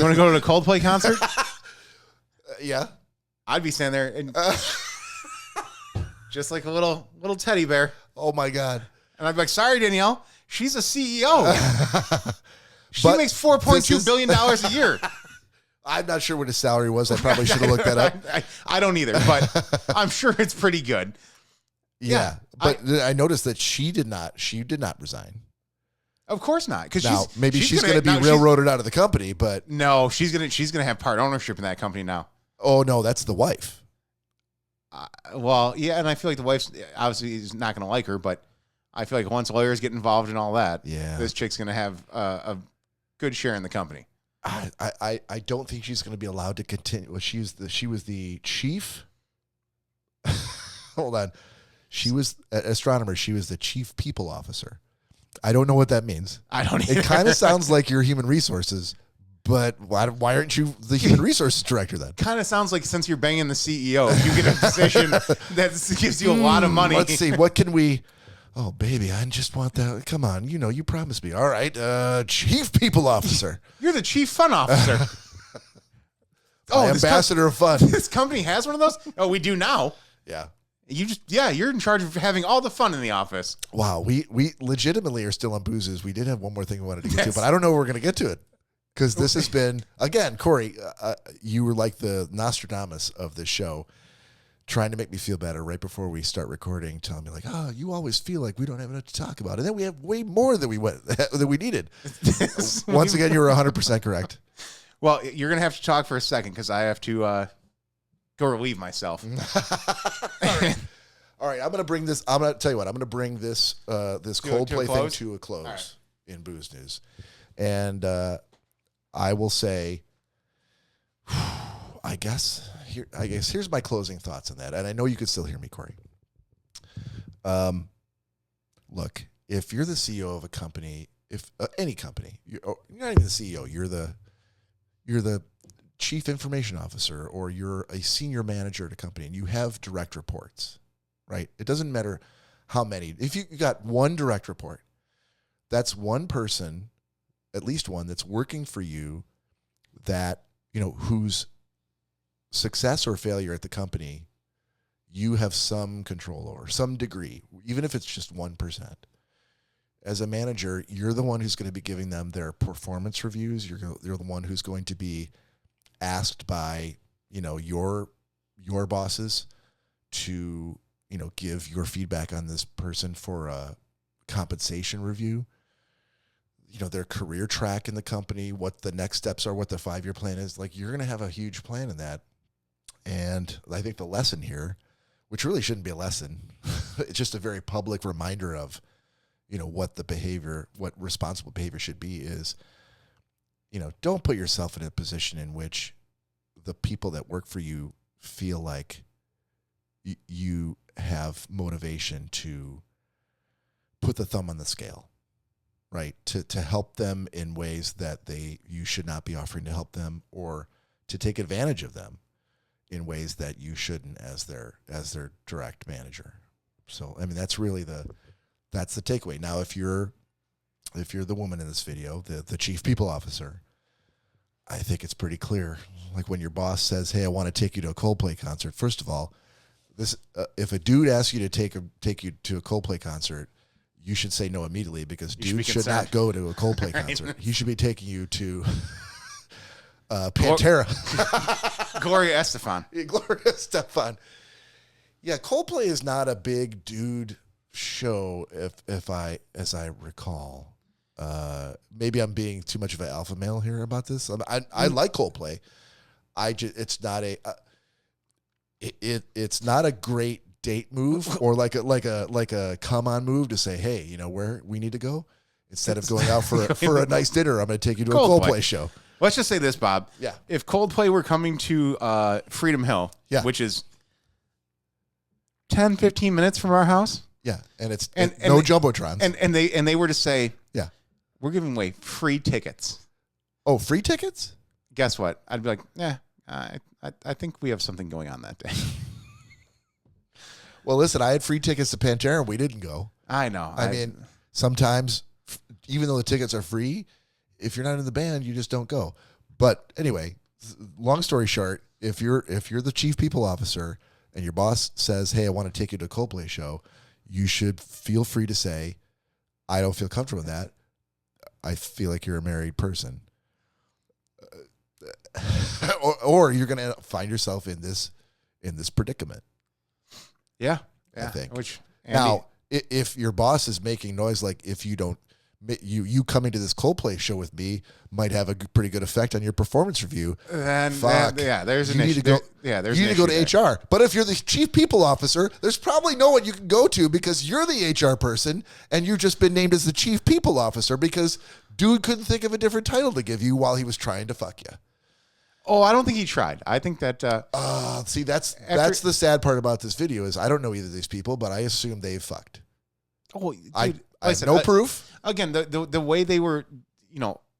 want to go to the Coldplay concert? Yeah. I'd be standing there and just like a little teddy bear. Oh, my God. And I'd be like, sorry, Danielle, she's a CEO. She But makes $4.2 billion a year. I'm not sure what his salary was. I probably should have looked that up. I don't either, but I'm sure it's pretty good. Yeah. But I noticed that she did not resign. Of course not. Because now, maybe she's going to be railroaded out of the company, but no, she's gonna have part ownership in that company now. Oh no, that's the wife. Well, yeah, and I feel like the wife obviously is not going to like her, but I feel like once lawyers get involved in all that, this chick's going to have a good share in the company. I don't think she's going to be allowed to continue. Well, she was the chief. Hold on, she was an astronomer. She was the chief people officer. I don't know what that means. I don't either. It kind of sounds like you're human resources, but why aren't you the human resources director then? Kind of sounds like since you're banging the CEO, if you get a position that gives you a lot of money. Let's see, what can we... Oh, baby, I just want that. Come on, you promised me. All right, chief people officer. You're the chief fun officer. Ambassador of fun. This company has one of those? Oh, we do now. Yeah. You're in charge of having all the fun in the office. Wow, we legitimately are still on boozes. We did have one more thing we wanted to get to, but I don't know if we're going to get to it. Because this has been, again, Cory, you were like the Nostradamus of this show, trying to make me feel better right before we start recording, telling me like, oh, you always feel like we don't have enough to talk about. And then we have way more than we needed. Once again, you were 100% correct. Well, you're going to have to talk for a second because I have to go relieve myself. All right, I'm going to bring this, I'm going to tell you what, I'm going to bring this Coldplay thing to a close in Booze News. And I will say, I guess here's my closing thoughts on that. And I know you can still hear me, Cory. Look, if you're the CEO of a company, if any company, you're not even the CEO, you're the chief information officer, or you're a senior manager at a company, and you have direct reports, right? It doesn't matter how many. If you got one direct report, that's one person, at least one, that's working for you, that, whose success or failure at the company you have some control over, some degree, even if it's just 1%. As a manager, you're the one who's going to be giving them their performance reviews. You're the one who's going to be asked by, your bosses to, give your feedback on this person for a compensation review. Their career track in the company, what the next steps are, what the 5-year plan is. Like, you're going to have a huge plan in that. And I think the lesson here, which really shouldn't be a lesson, it's just a very public reminder of, what responsible behavior should be is, don't put yourself in a position in which the people that work for you feel like you have motivation to put the thumb on the scale. Right, to help them in ways that you should not be offering to help them, or to take advantage of them in ways that you shouldn't as their direct manager. So I mean, that's really the takeaway. Now, if you're the woman in this video, the chief people officer, I think it's pretty clear. Like when your boss says, "Hey, I want to take you to a Coldplay concert." First of all, this if a dude asks you to take you to a Coldplay concert, you should say no immediately, because dudes should not go to a Coldplay concert. He should be taking you to Pantera. Gloria Estefan. Gloria Estefan. Yeah, Coldplay is not a big dude show, as I recall. Maybe I'm being too much of an alpha male here about this. I like Coldplay. It's not a great date move, or like a come on move to say, hey, where we need to go, instead of going out for a nice dinner, I'm going to take you to a Coldplay show. Let's just say this, Bob. Yeah. If Coldplay were coming to Freedom Hill, Yeah. which is 10, 15 minutes from our house, Yeah, and it's And no they- jumbotrons. and they were to say, yeah. we're giving away free tickets. Oh, free tickets? Guess what? I'd be like, yeah, I think we have something going on that day. Well, listen, I had free tickets to Pantera and we didn't go. I know. I mean, sometimes, even though the tickets are free, if you're not in the band, you just don't go. But anyway, long story short, if you're the chief people officer and your boss says, "Hey, I want to take you to a Coldplay show," you should feel free to say, "I don't feel comfortable with that. I feel like you're a married person," or you're going to for yourself in this predicament. yeah, I think. Which Now, if your boss is making noise, like if you don't, you coming to this Coldplay show with me might have a pretty good effect on your performance review. then Fuck. there's an You need issue. to go- There's You an need to go issue to HR. But if you're the chief people officer, there's probably no one you can go to because you're the HR person and you've just been named as the chief people officer because dude couldn't think of a different title to give you while he was trying to fuck you. Oh, I don't think he tried. I think that See, that's the sad part about this video is I don't know either of these people, but I assume they've fucked. oh, dude, I have listen, no proof. Again, the way they were,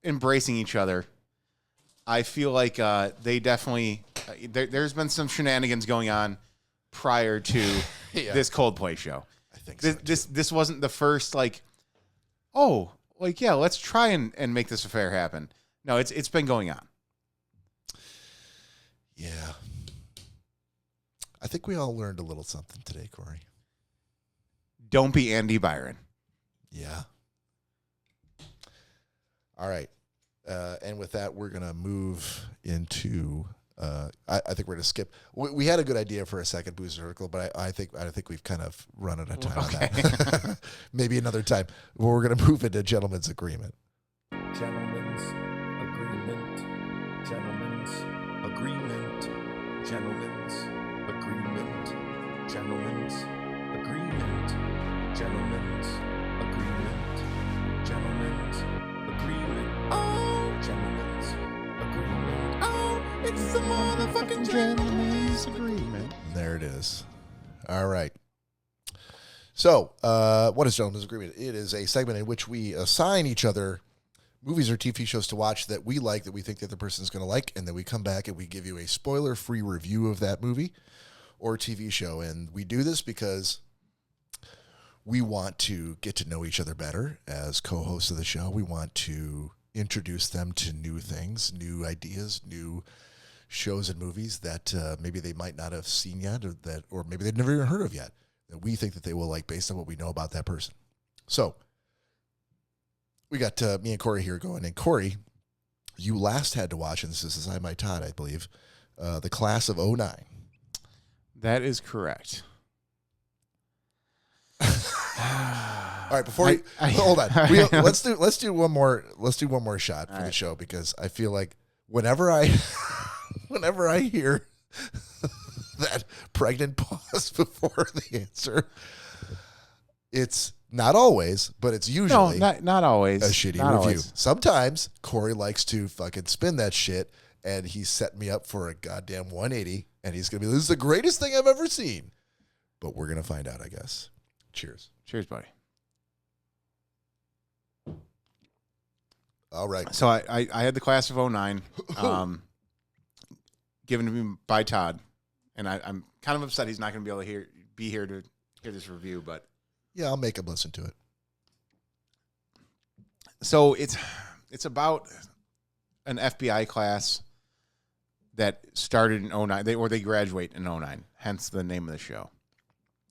embracing each other, I feel like they definitely there's been some shenanigans going on prior to Yeah. this Coldplay show. I think so. This wasn't the first let's try and make this affair happen. No, it's been going on. Yeah. I think we all learned a little something today, Cory. Don't be Andy Byron. Yeah. All right. And with that, we're going to move into, I think we're going to skip. We had a good idea for a second booze article, but I think we've kind of run out of time on that. Maybe another time. We're going to move into gentleman's agreement. Gentlemen's agreement. Gentlemen's agreement. Gentlemen's agreement. Gentlemen's agreement. Gentlemen's agreement. Gentlemen's agreement. Oh, gentlemen's agreement. Oh, it's the motherfucking gentlemen's agreement. There it is. All right. So, what is gentleman's agreement? It is a segment in which we assign each other movies or TV shows to watch that we like, that we think the other person's going to like, and then we come back and we give you a spoiler-free review of that movie or TV show. And we do this because we want to get to know each other better as co-hosts of the show. We want to introduce them to new things, new ideas, new shows and movies that maybe they might not have seen yet, or maybe they've never even heard of yet, that we think that they will like based on what we know about that person. So we got me and Cory here going. And Cory, you last had to watch, and this is I My Todd, I believe, The Class of '09. That is correct. All right, before hold on, let's do one more shot for the show, because I feel like whenever I hear that pregnant pause before the answer, it's not always, but it's usually not always a shitty not review. always. Sometimes Cory likes to fucking spin that shit, and he's setting me up for a goddamn 180, and he's gonna be, this is the greatest thing I've ever seen. But we're gonna find out, I guess. Cheers. Cheers, buddy. All right. So I had The Class of '09 given to me by Todd, and I'm kind of upset he's not going to be able to be here to hear this review, but Yeah, I'll make him listen to it. so it's about an FBI class that started in '09, they graduate in '09, hence the name of the show.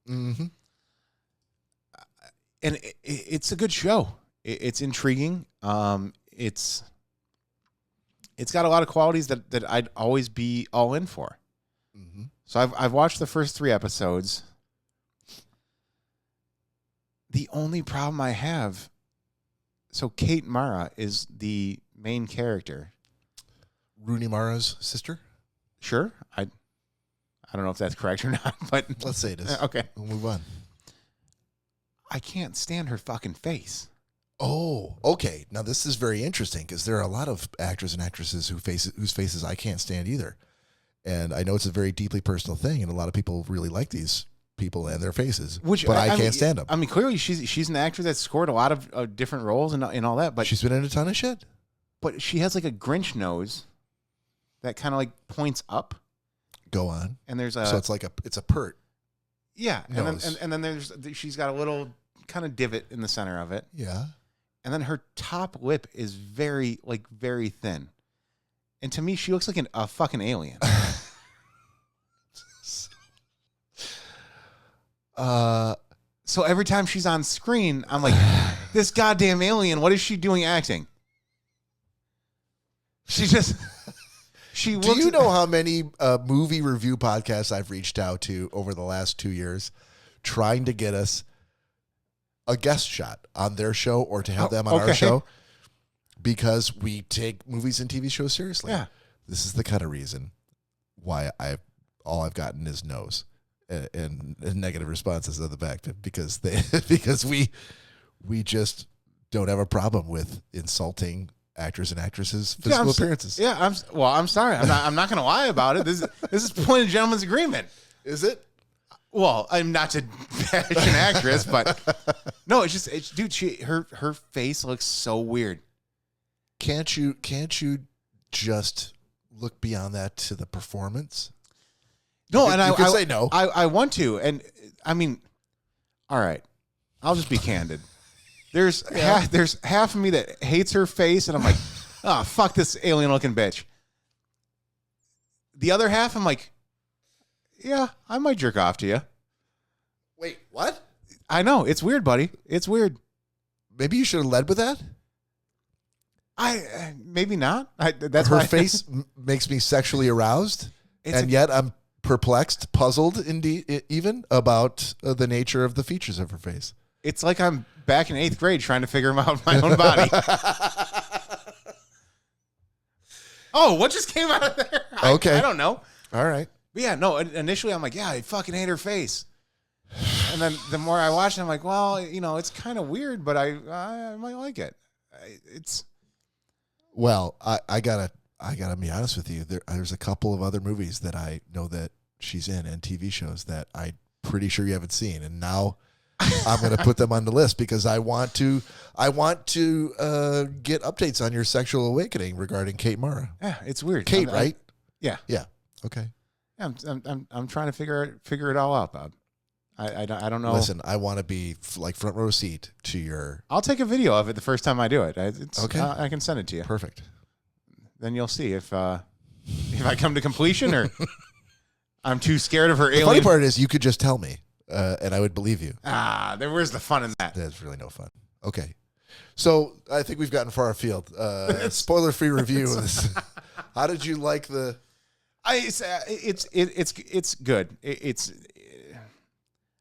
Mm-hmm. And it's a good show. It's intriguing. It's got a lot of qualities that I'd always be all in for. Mm-hmm. So I've watched the first 3 episodes. The only problem I have, so Kate Mara is the main character. Rooney Mara's sister? Sure, I don't know if that's correct or not, but Let's say it is. okay. We'll move on. I can't stand her fucking face. Oh, okay. Now this is very interesting because there are a lot of actors and actresses whose faces I can't stand either. And I know it's a very deeply personal thing, and a lot of people really like these people and their faces, but I can't stand them. I mean, clearly she's an actor that's scored a lot of different roles and all that, but She's been in a ton of shit. But she has like a Grinch nose that kind of like points up. Go on. And there's so it's like it's a pert. Yeah, nose. and then she's got a little kind of divot in the center of it. Yeah. And then her top lip is very thin. And to me, she looks like a fucking alien. So every time she's on screen, I'm like, this goddamn alien, what is she doing acting? She looks. Do you know how many movie review podcasts I've reached out to over the last 2 years trying to get us a guest shot on their show or to have them on our show? Because we take movies and TV shows seriously. Yeah. This is the kind of reason why all I've gotten is no's and negative responses of the back because we just don't have a problem with insulting actors and actresses' physical appearances. Yeah, I'm sorry. I'm not going to lie about it. This is point of gentleman's agreement. Is it? Well, I'm not to bash an actress, but no, it's dude. Her face looks so weird. Can't you just look beyond that to the performance? No, you could say no. I want to, and I mean, all right. I'll just be candid. There's half of me that hates her face, and I'm like, oh, fuck this alien looking bitch. The other half, I'm like, yeah, I might jerk off to you. Wait, what? I know. It's weird, buddy. It's weird. Maybe you should have led with that. Maybe not. That's her why face makes me sexually aroused, yet I'm perplexed, puzzled, indeed, even about the nature of the features of her face. It's like I'm back in 8th grade trying to figure out my own body. Oh, what just came out of there? Okay. I don't know. All right. But yeah, no, initially I'm like, yeah, I fucking hate her face. And then the more I watch it, I'm like, well, it's kind of weird, but I might like it. Well, I gotta be honest with you. There's a couple of other movies that I know that she's in and TV shows that I'm pretty sure you haven't seen, and now I'm going to put them on the list because I want to get updates on your sexual awakening regarding Kate Mara. Yeah, it's weird. Kate, right? Yeah. Yeah. Okay. Yeah, I'm trying to figure it all out, Bob. I don't know. Listen, I want to be like front row seat to your. I'll take a video of it the first time I do it. Okay. I can send it to you. Perfect. Then you'll see if I come to completion or I'm too scared of her alien. The funny part is you could just tell me, and I would believe you. Where's the fun in that? There's really no fun. Okay. So I think we've gotten far afield. Spoiler-free review of this. How did you like the? It's good.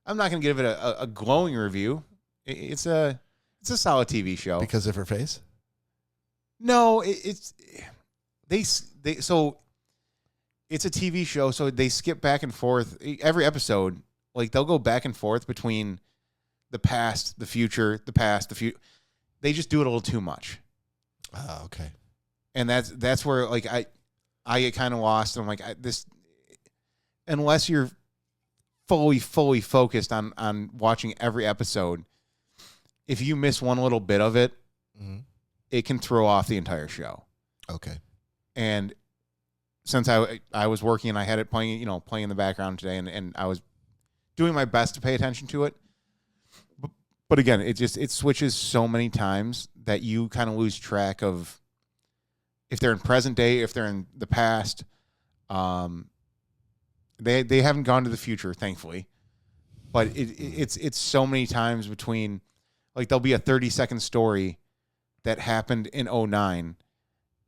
I'm not going to give it a glowing review. It's a solid TV show Because of her face? No, so it's a TV show, so they skip back and forth every episode. Like they'll go back and forth between the past, the future, the past, the future. They just do it a little too much. Okay. And that's where like I get kind of lost. I'm like this, unless you're fully focused on watching every episode, if you miss one little bit of it, it can throw off the entire show. Okay. And since I was working and I had it playing in the background today, and I was doing my best to pay attention to it. But again, it switches so many times that you kind of lose track of if they're in present day, if they're in the past. They haven't gone to the future, thankfully. But it's so many times between, like there'll be a 30-second story that happened in 2009,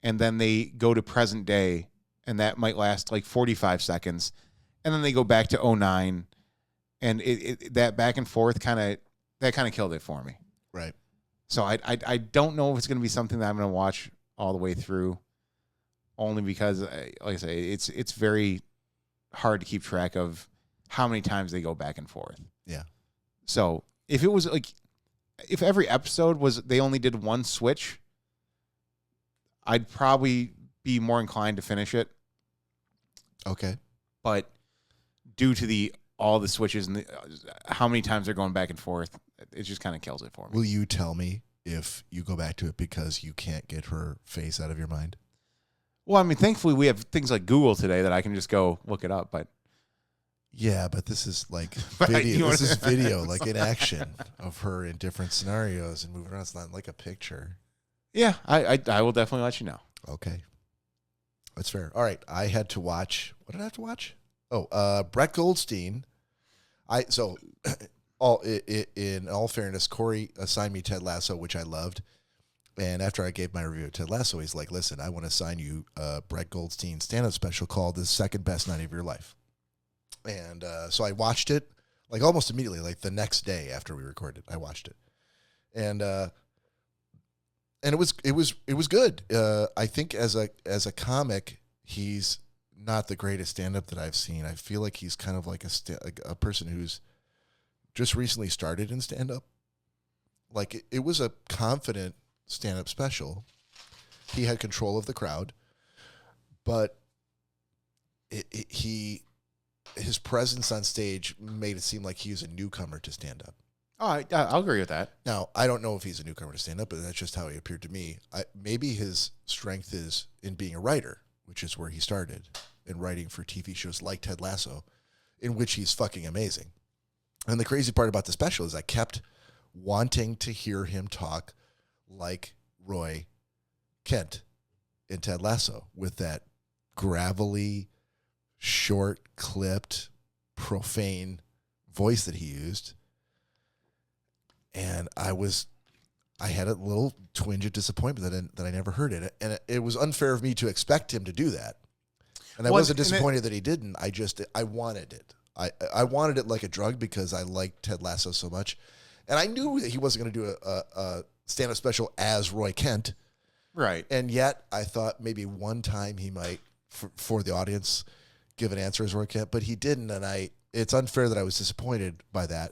and then they go to present day, and that might last like 45 seconds, and then they go back to 2009, and that back and forth kind of killed it for me. Right. So I don't know if it's going to be something that I'm going to watch all the way through, only because, like I say, it's very hard to keep track of how many times they go back and forth. Yeah. So if it was like if every episode was they only did one switch, I'd probably be more inclined to finish it. Okay. But due to all the switches and how many times they're going back and forth, it just kind of kills it for me. Will you tell me if you go back to it because you can't get her face out of your mind? Well, I mean, thankfully we have things like Google today that I can just go look it up. But yeah, but this is like Right, video. you This is wanna- video, like in action of her in different scenarios and moving around. It's not like a picture. yeah, I will definitely let you know. Okay. That's fair. All right. I had to watch. What did I have to watch? Oh, Brett Goldstein. In all fairness, Cory assigned me Ted Lasso, which I loved. And after I gave my review of Ted Lasso, he's like, listen, I want to assign you Brett Goldstein stand-up special called The Second Best Night of Your Life. And so I watched it like almost immediately, like the next day after we recorded, I watched it. And it was good. I think as a comic, he's not the greatest stand-up that I've seen. I feel like he's kind of like a person who's just recently started in stand-up. Like it was a confident stand-up special. He had control of the crowd, but his presence on stage made it seem like he was a newcomer to stand-up. Oh, I'll agree with that. Now, I don't know if he's a newcomer to stand-up, but that's just how he appeared to me. Maybe his strength is in being a writer, which is where he started, in writing for TV shows like Ted Lasso, in which he's fucking amazing. And the crazy part about the special is I kept wanting to hear him talk like Roy Kent in Ted Lasso, with that gravelly, short-clipped, profane voice that he used. And I had a little twinge of disappointment that I never heard it. And it was unfair of me to expect him to do that. And I wasn't disappointed that he didn't. I wanted it. I wanted it like a drug because I liked Ted Lasso so much. And I knew that he wasn't going to do a stand-up special as Roy Kent. Right. And yet I thought maybe one time he might, for the audience, give an answer as Roy Kent. But he didn't. And it's unfair that I was disappointed by that.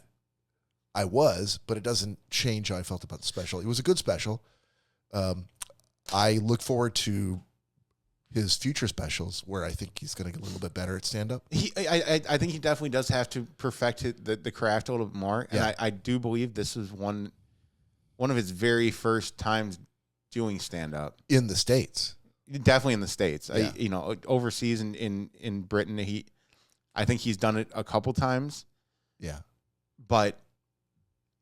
I was, but it doesn't change how I felt about the special. It was a good special. I look forward to his future specials, where I think he's going to get a little bit better at stand-up. I think he definitely does have to perfect the craft a little bit more. And Yeah. I do believe this is one of his very first times doing stand-up. In the States. Definitely in the States. Yeah. Overseas in Britain, I think he's done it a couple times. Yeah. But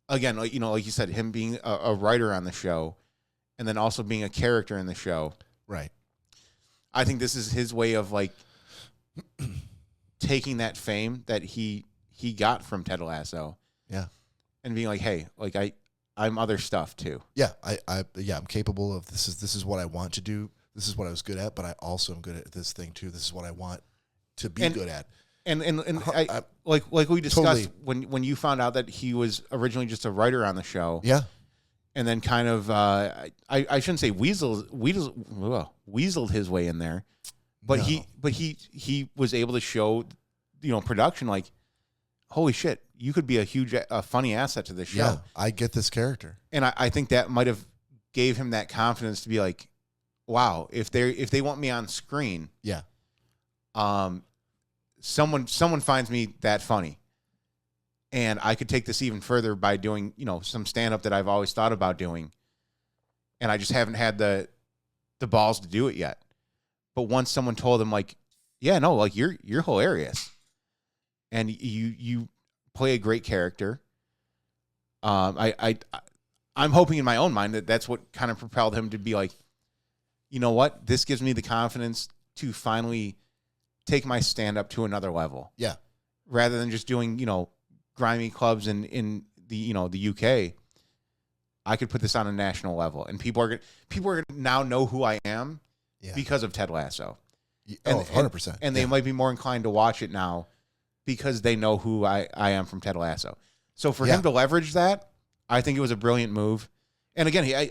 again, like you said, him being a writer on the show and then also being a character in the show. Right. I think this is his way of like taking that fame that he got from Ted Lasso. Yeah. And being like, hey, like I'm other stuff too. Yeah. I'm capable of this is what I want to do. This is what I was good at, but I also am good at this thing too. This is what I want to be good at. And like we discussed Totally. when you found out that he was originally just a writer on the show. Yeah. And then kind of I shouldn't say weaseled his way in there, but No. he was able to show, production like, holy shit, you could be a funny asset to this show. Yeah. I get this character. And I think that might have gave him that confidence to be like, wow, if they want me on screen, Yeah. someone finds me that funny. And I could take this even further by doing, some stand-up that I've always thought about doing. And I just haven't had the balls to do it yet. But once someone told him, like, yeah, no, like you're hilarious. And you play a great character. I'm hoping in my own mind that that's what kind of propelled him to be like, you know what? This gives me the confidence to finally take my stand-up to another level. Yeah. Rather than just doing, grimy clubs in the the UK, I could put this on a national level, and people are gonna now know who I am because of Ted Lasso. Oh, 100%. And they might be more inclined to watch it now because they know who I am from Ted Lasso. So for him to leverage that, I think it was a brilliant move. And again,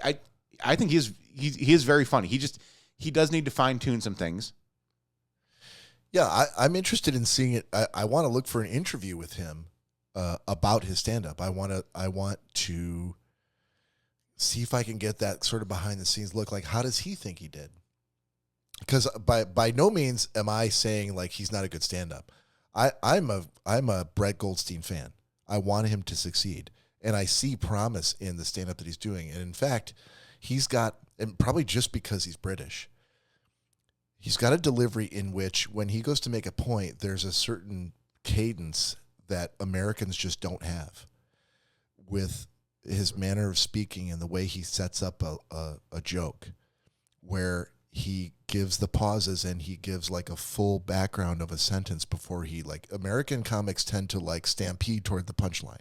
I think he is very funny. He does need to fine tune some things. Yeah, I'm interested in seeing it. I want to look for an interview with him about his stand-up. I want to see if I can get that sort of behind the scenes look. Like, how does he think he did? Because by no means am I saying like he's not a good stand-up. I'm a Brett Goldstein fan. I want him to succeed, and I see promise in the stand-up that he's doing. And in fact, he's got, and probably just because he's British, he's got a delivery in which when he goes to make a point, there's a certain cadence that Americans just don't have with his manner of speaking and the way he sets up a joke, where he gives the pauses and he gives like a full background of a sentence before he, like, American comics tend to like stampede toward the punchline. Right?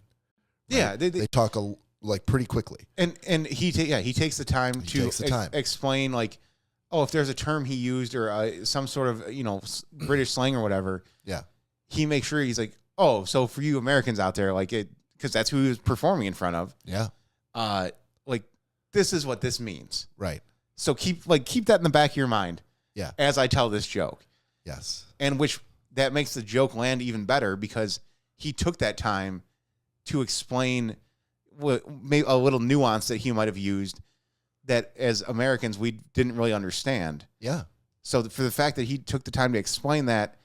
Yeah. They talk like pretty quickly. And he takes the time to explain, like, oh, if there's a term he used or some sort of, British slang or whatever. Yeah. He makes sure he's like, oh, so for you Americans out there, like it, because that's who he was performing in front of. Yeah. Like, this is what this means. Right. So keep that in the back of your mind. Yeah. As I tell this joke. Yes. And which that makes the joke land even better because he took that time to explain maybe a little nuance that he might have used that as Americans we didn't really understand. Yeah. So for the fact that he took the time to explain that,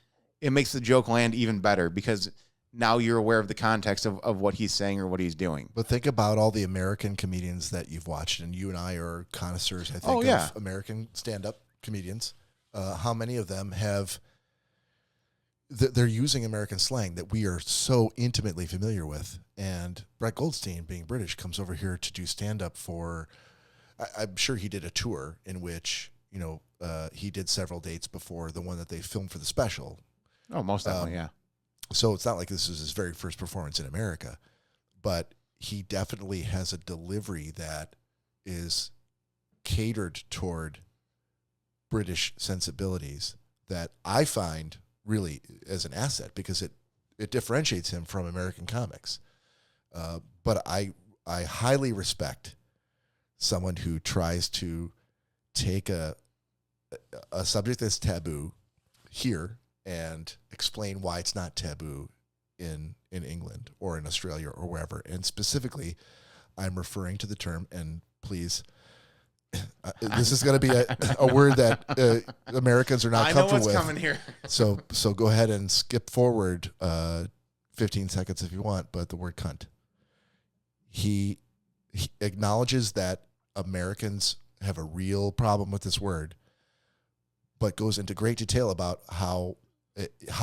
it makes the joke land even better because now you're aware of the context of what he's saying or what he's doing. But think about all the American comedians that you've watched, and you and I are connoisseurs, I think, of American stand-up comedians. How many of them have, they're using American slang that we are so intimately familiar with. And Brett Goldstein, being British, comes over here to do stand-up for, I'm sure he did a tour in which, he did several dates before the one that they filmed for the special. Oh, most definitely, yeah. So it's not like this is his very first performance in America, but he definitely has a delivery that is catered toward British sensibilities that I find really as an asset because it differentiates him from American comics. But I highly respect someone who tries to take a subject that's taboo here and explain why it's not taboo in England or in Australia or wherever. And specifically, I'm referring to the term, and please, this is going to be a word that Americans are not comfortable with. I know what's coming here. So go ahead and skip forward 15 seconds if you want, but the word cunt. He acknowledges that Americans have a real problem with this word, but goes into great detail about how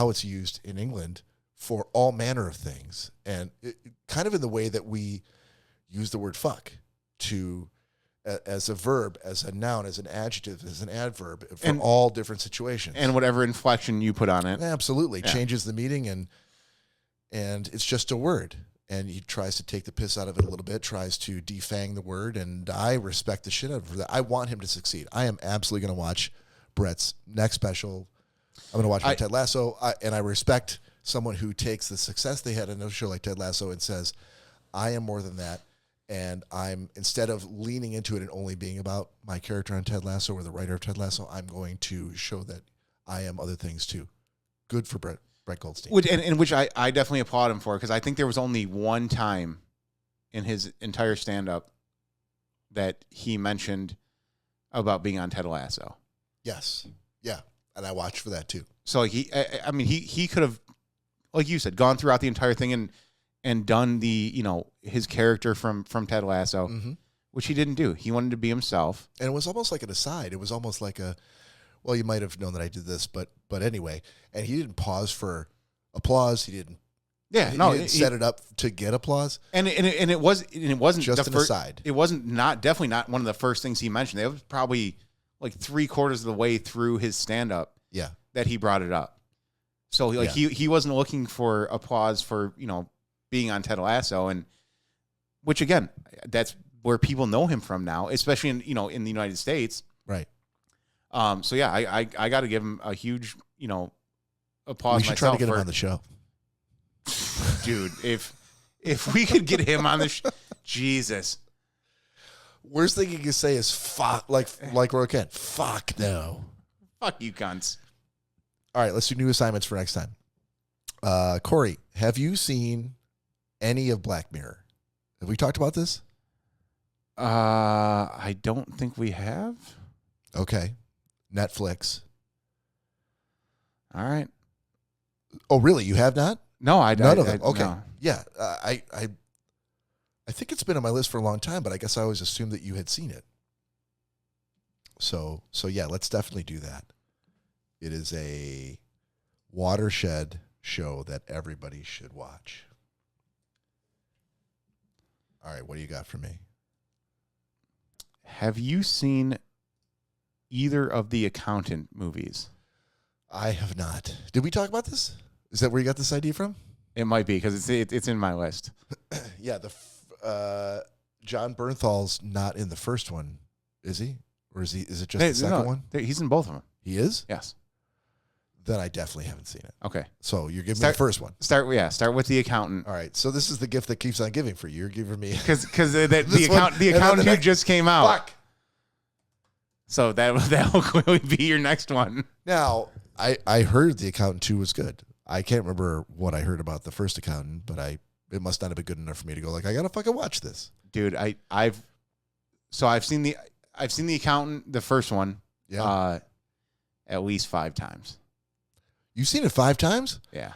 it's used in England for all manner of things, and kind of in the way that we use the word fuck as a verb, as a noun, as an adjective, as an adverb for all different situations. And whatever inflection you put on it. Absolutely. Yeah. Changes the meaning, and it's just a word. And he tries to take the piss out of it a little bit, tries to defang the word, and I respect the shit out of him for that. I want him to succeed. I am absolutely going to watch Brett's next special. I'm going to watch Ted Lasso, and I respect someone who takes the success they had in a show like Ted Lasso and says, I am more than that, and I'm, instead of leaning into it and only being about my character on Ted Lasso or the writer of Ted Lasso, I'm going to show that I am other things too. Good for Brett Goldstein. Which I definitely applaud him for, because I think there was only one time in his entire stand-up that he mentioned about being on Ted Lasso. Yes. Yeah. And I watched for that too. So he could have, like you said, gone throughout the entire thing and done the, his character from Ted Lasso, which he didn't do. He wanted to be himself. And it was almost like an aside. It was almost like well, you might have known that I did this, but anyway. And he didn't pause for applause. He didn't. Yeah, he didn't set it up to get applause. And it wasn't just an aside. It wasn't definitely not one of the first things he mentioned. It was probably like 3/4 of the way through his stand-up. Yeah. That he brought it up. So he wasn't looking for applause for, being on Ted Lasso, and which again, that's where people know him from now, especially in the United States. Right. So yeah, I got to give him a huge, applause. We should try to get him on the show. Dude, if we could get him on the Jesus. Worst thing you can say is fuck, like Roken. Fuck no. Fuck you, cunts. All right, let's do new assignments for next time. Cory, have you seen any of Black Mirror? Have we talked about this? I don't think we have. Okay. Netflix. All right. Oh, really? You have not? No, None of them. Okay. No. Yeah. I think it's been on my list for a long time, but I guess I always assumed that you had seen it. So yeah, let's definitely do that. It is a watershed show that everybody should watch. All right, what do you got for me? Have you seen either of the Accountant movies? I have not. Did we talk about this? Is that where you got this idea from? It might be because it's in my list. Yeah, John Bernthal's not in the first one, is he? Or is it just the second one? He's in both of them. He is? Yes. Then I definitely haven't seen it. Okay. So you're giving me the first one. Start with the Accountant. All right. So this is the gift that keeps on giving for you. You're giving me because the Accountant 2 just came out. Fuck. So that will clearly be your next one. Now, I heard the Accountant 2 was good. I can't remember what I heard about the first Accountant, but it must not have been good enough for me to go like, I gotta fucking watch this. Dude, I've seen the Accountant, the first one, at least 5 times. You've seen it 5 times? Yeah.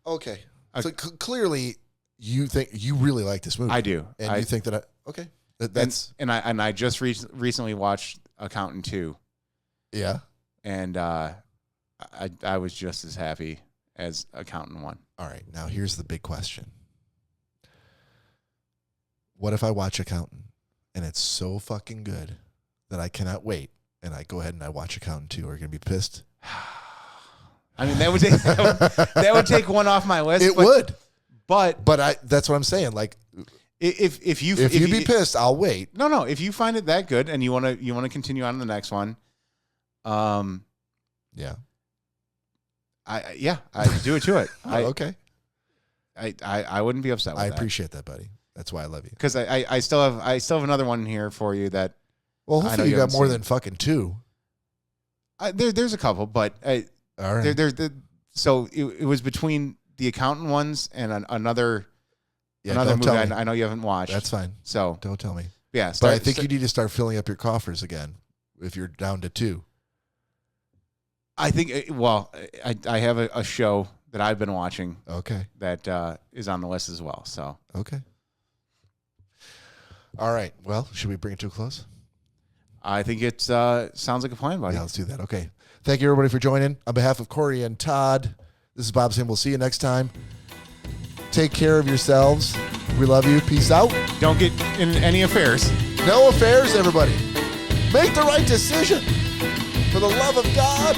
Okay. So clearly you think you really like this movie. I do. And you think that okay. That's and I just recently watched Accountant 2. Yeah. And I was just as happy as Accountant 1. All right. Now here's the big question. What if I watch Accountant and it's so fucking good that I cannot wait and I go ahead and I watch Accountant 2? Are you going to be pissed? I mean, that would take one off my list. It would. But that's what I'm saying. Like if you be pissed, I'll wait. No. If you find it that good and you want to continue on to the next one, yeah. I do it to it. Okay. I wouldn't be upset with that. I appreciate that, buddy. That's why I love you. Because I still have another one here for you that. Well, hopefully you got more than fucking 2. There's a couple, but all right. So it was between the Accountant ones and another movie movie I know you haven't watched. That's fine. So don't tell me. Yeah, but I think you need to start filling up your coffers again if you're down to 2. I think. I have a show that I've been watching. Okay. That is on the list as well. So okay. All right. Well, should we bring it to a close? I think it sounds like a plan, buddy. Yeah, let's do that. Okay. Thank you, everybody, for joining. On behalf of Cory and Todd, this is Bob saying we'll see you next time. Take care of yourselves. We love you. Peace out. Don't get in any affairs. No affairs, everybody. Make the right decision. For the love of God.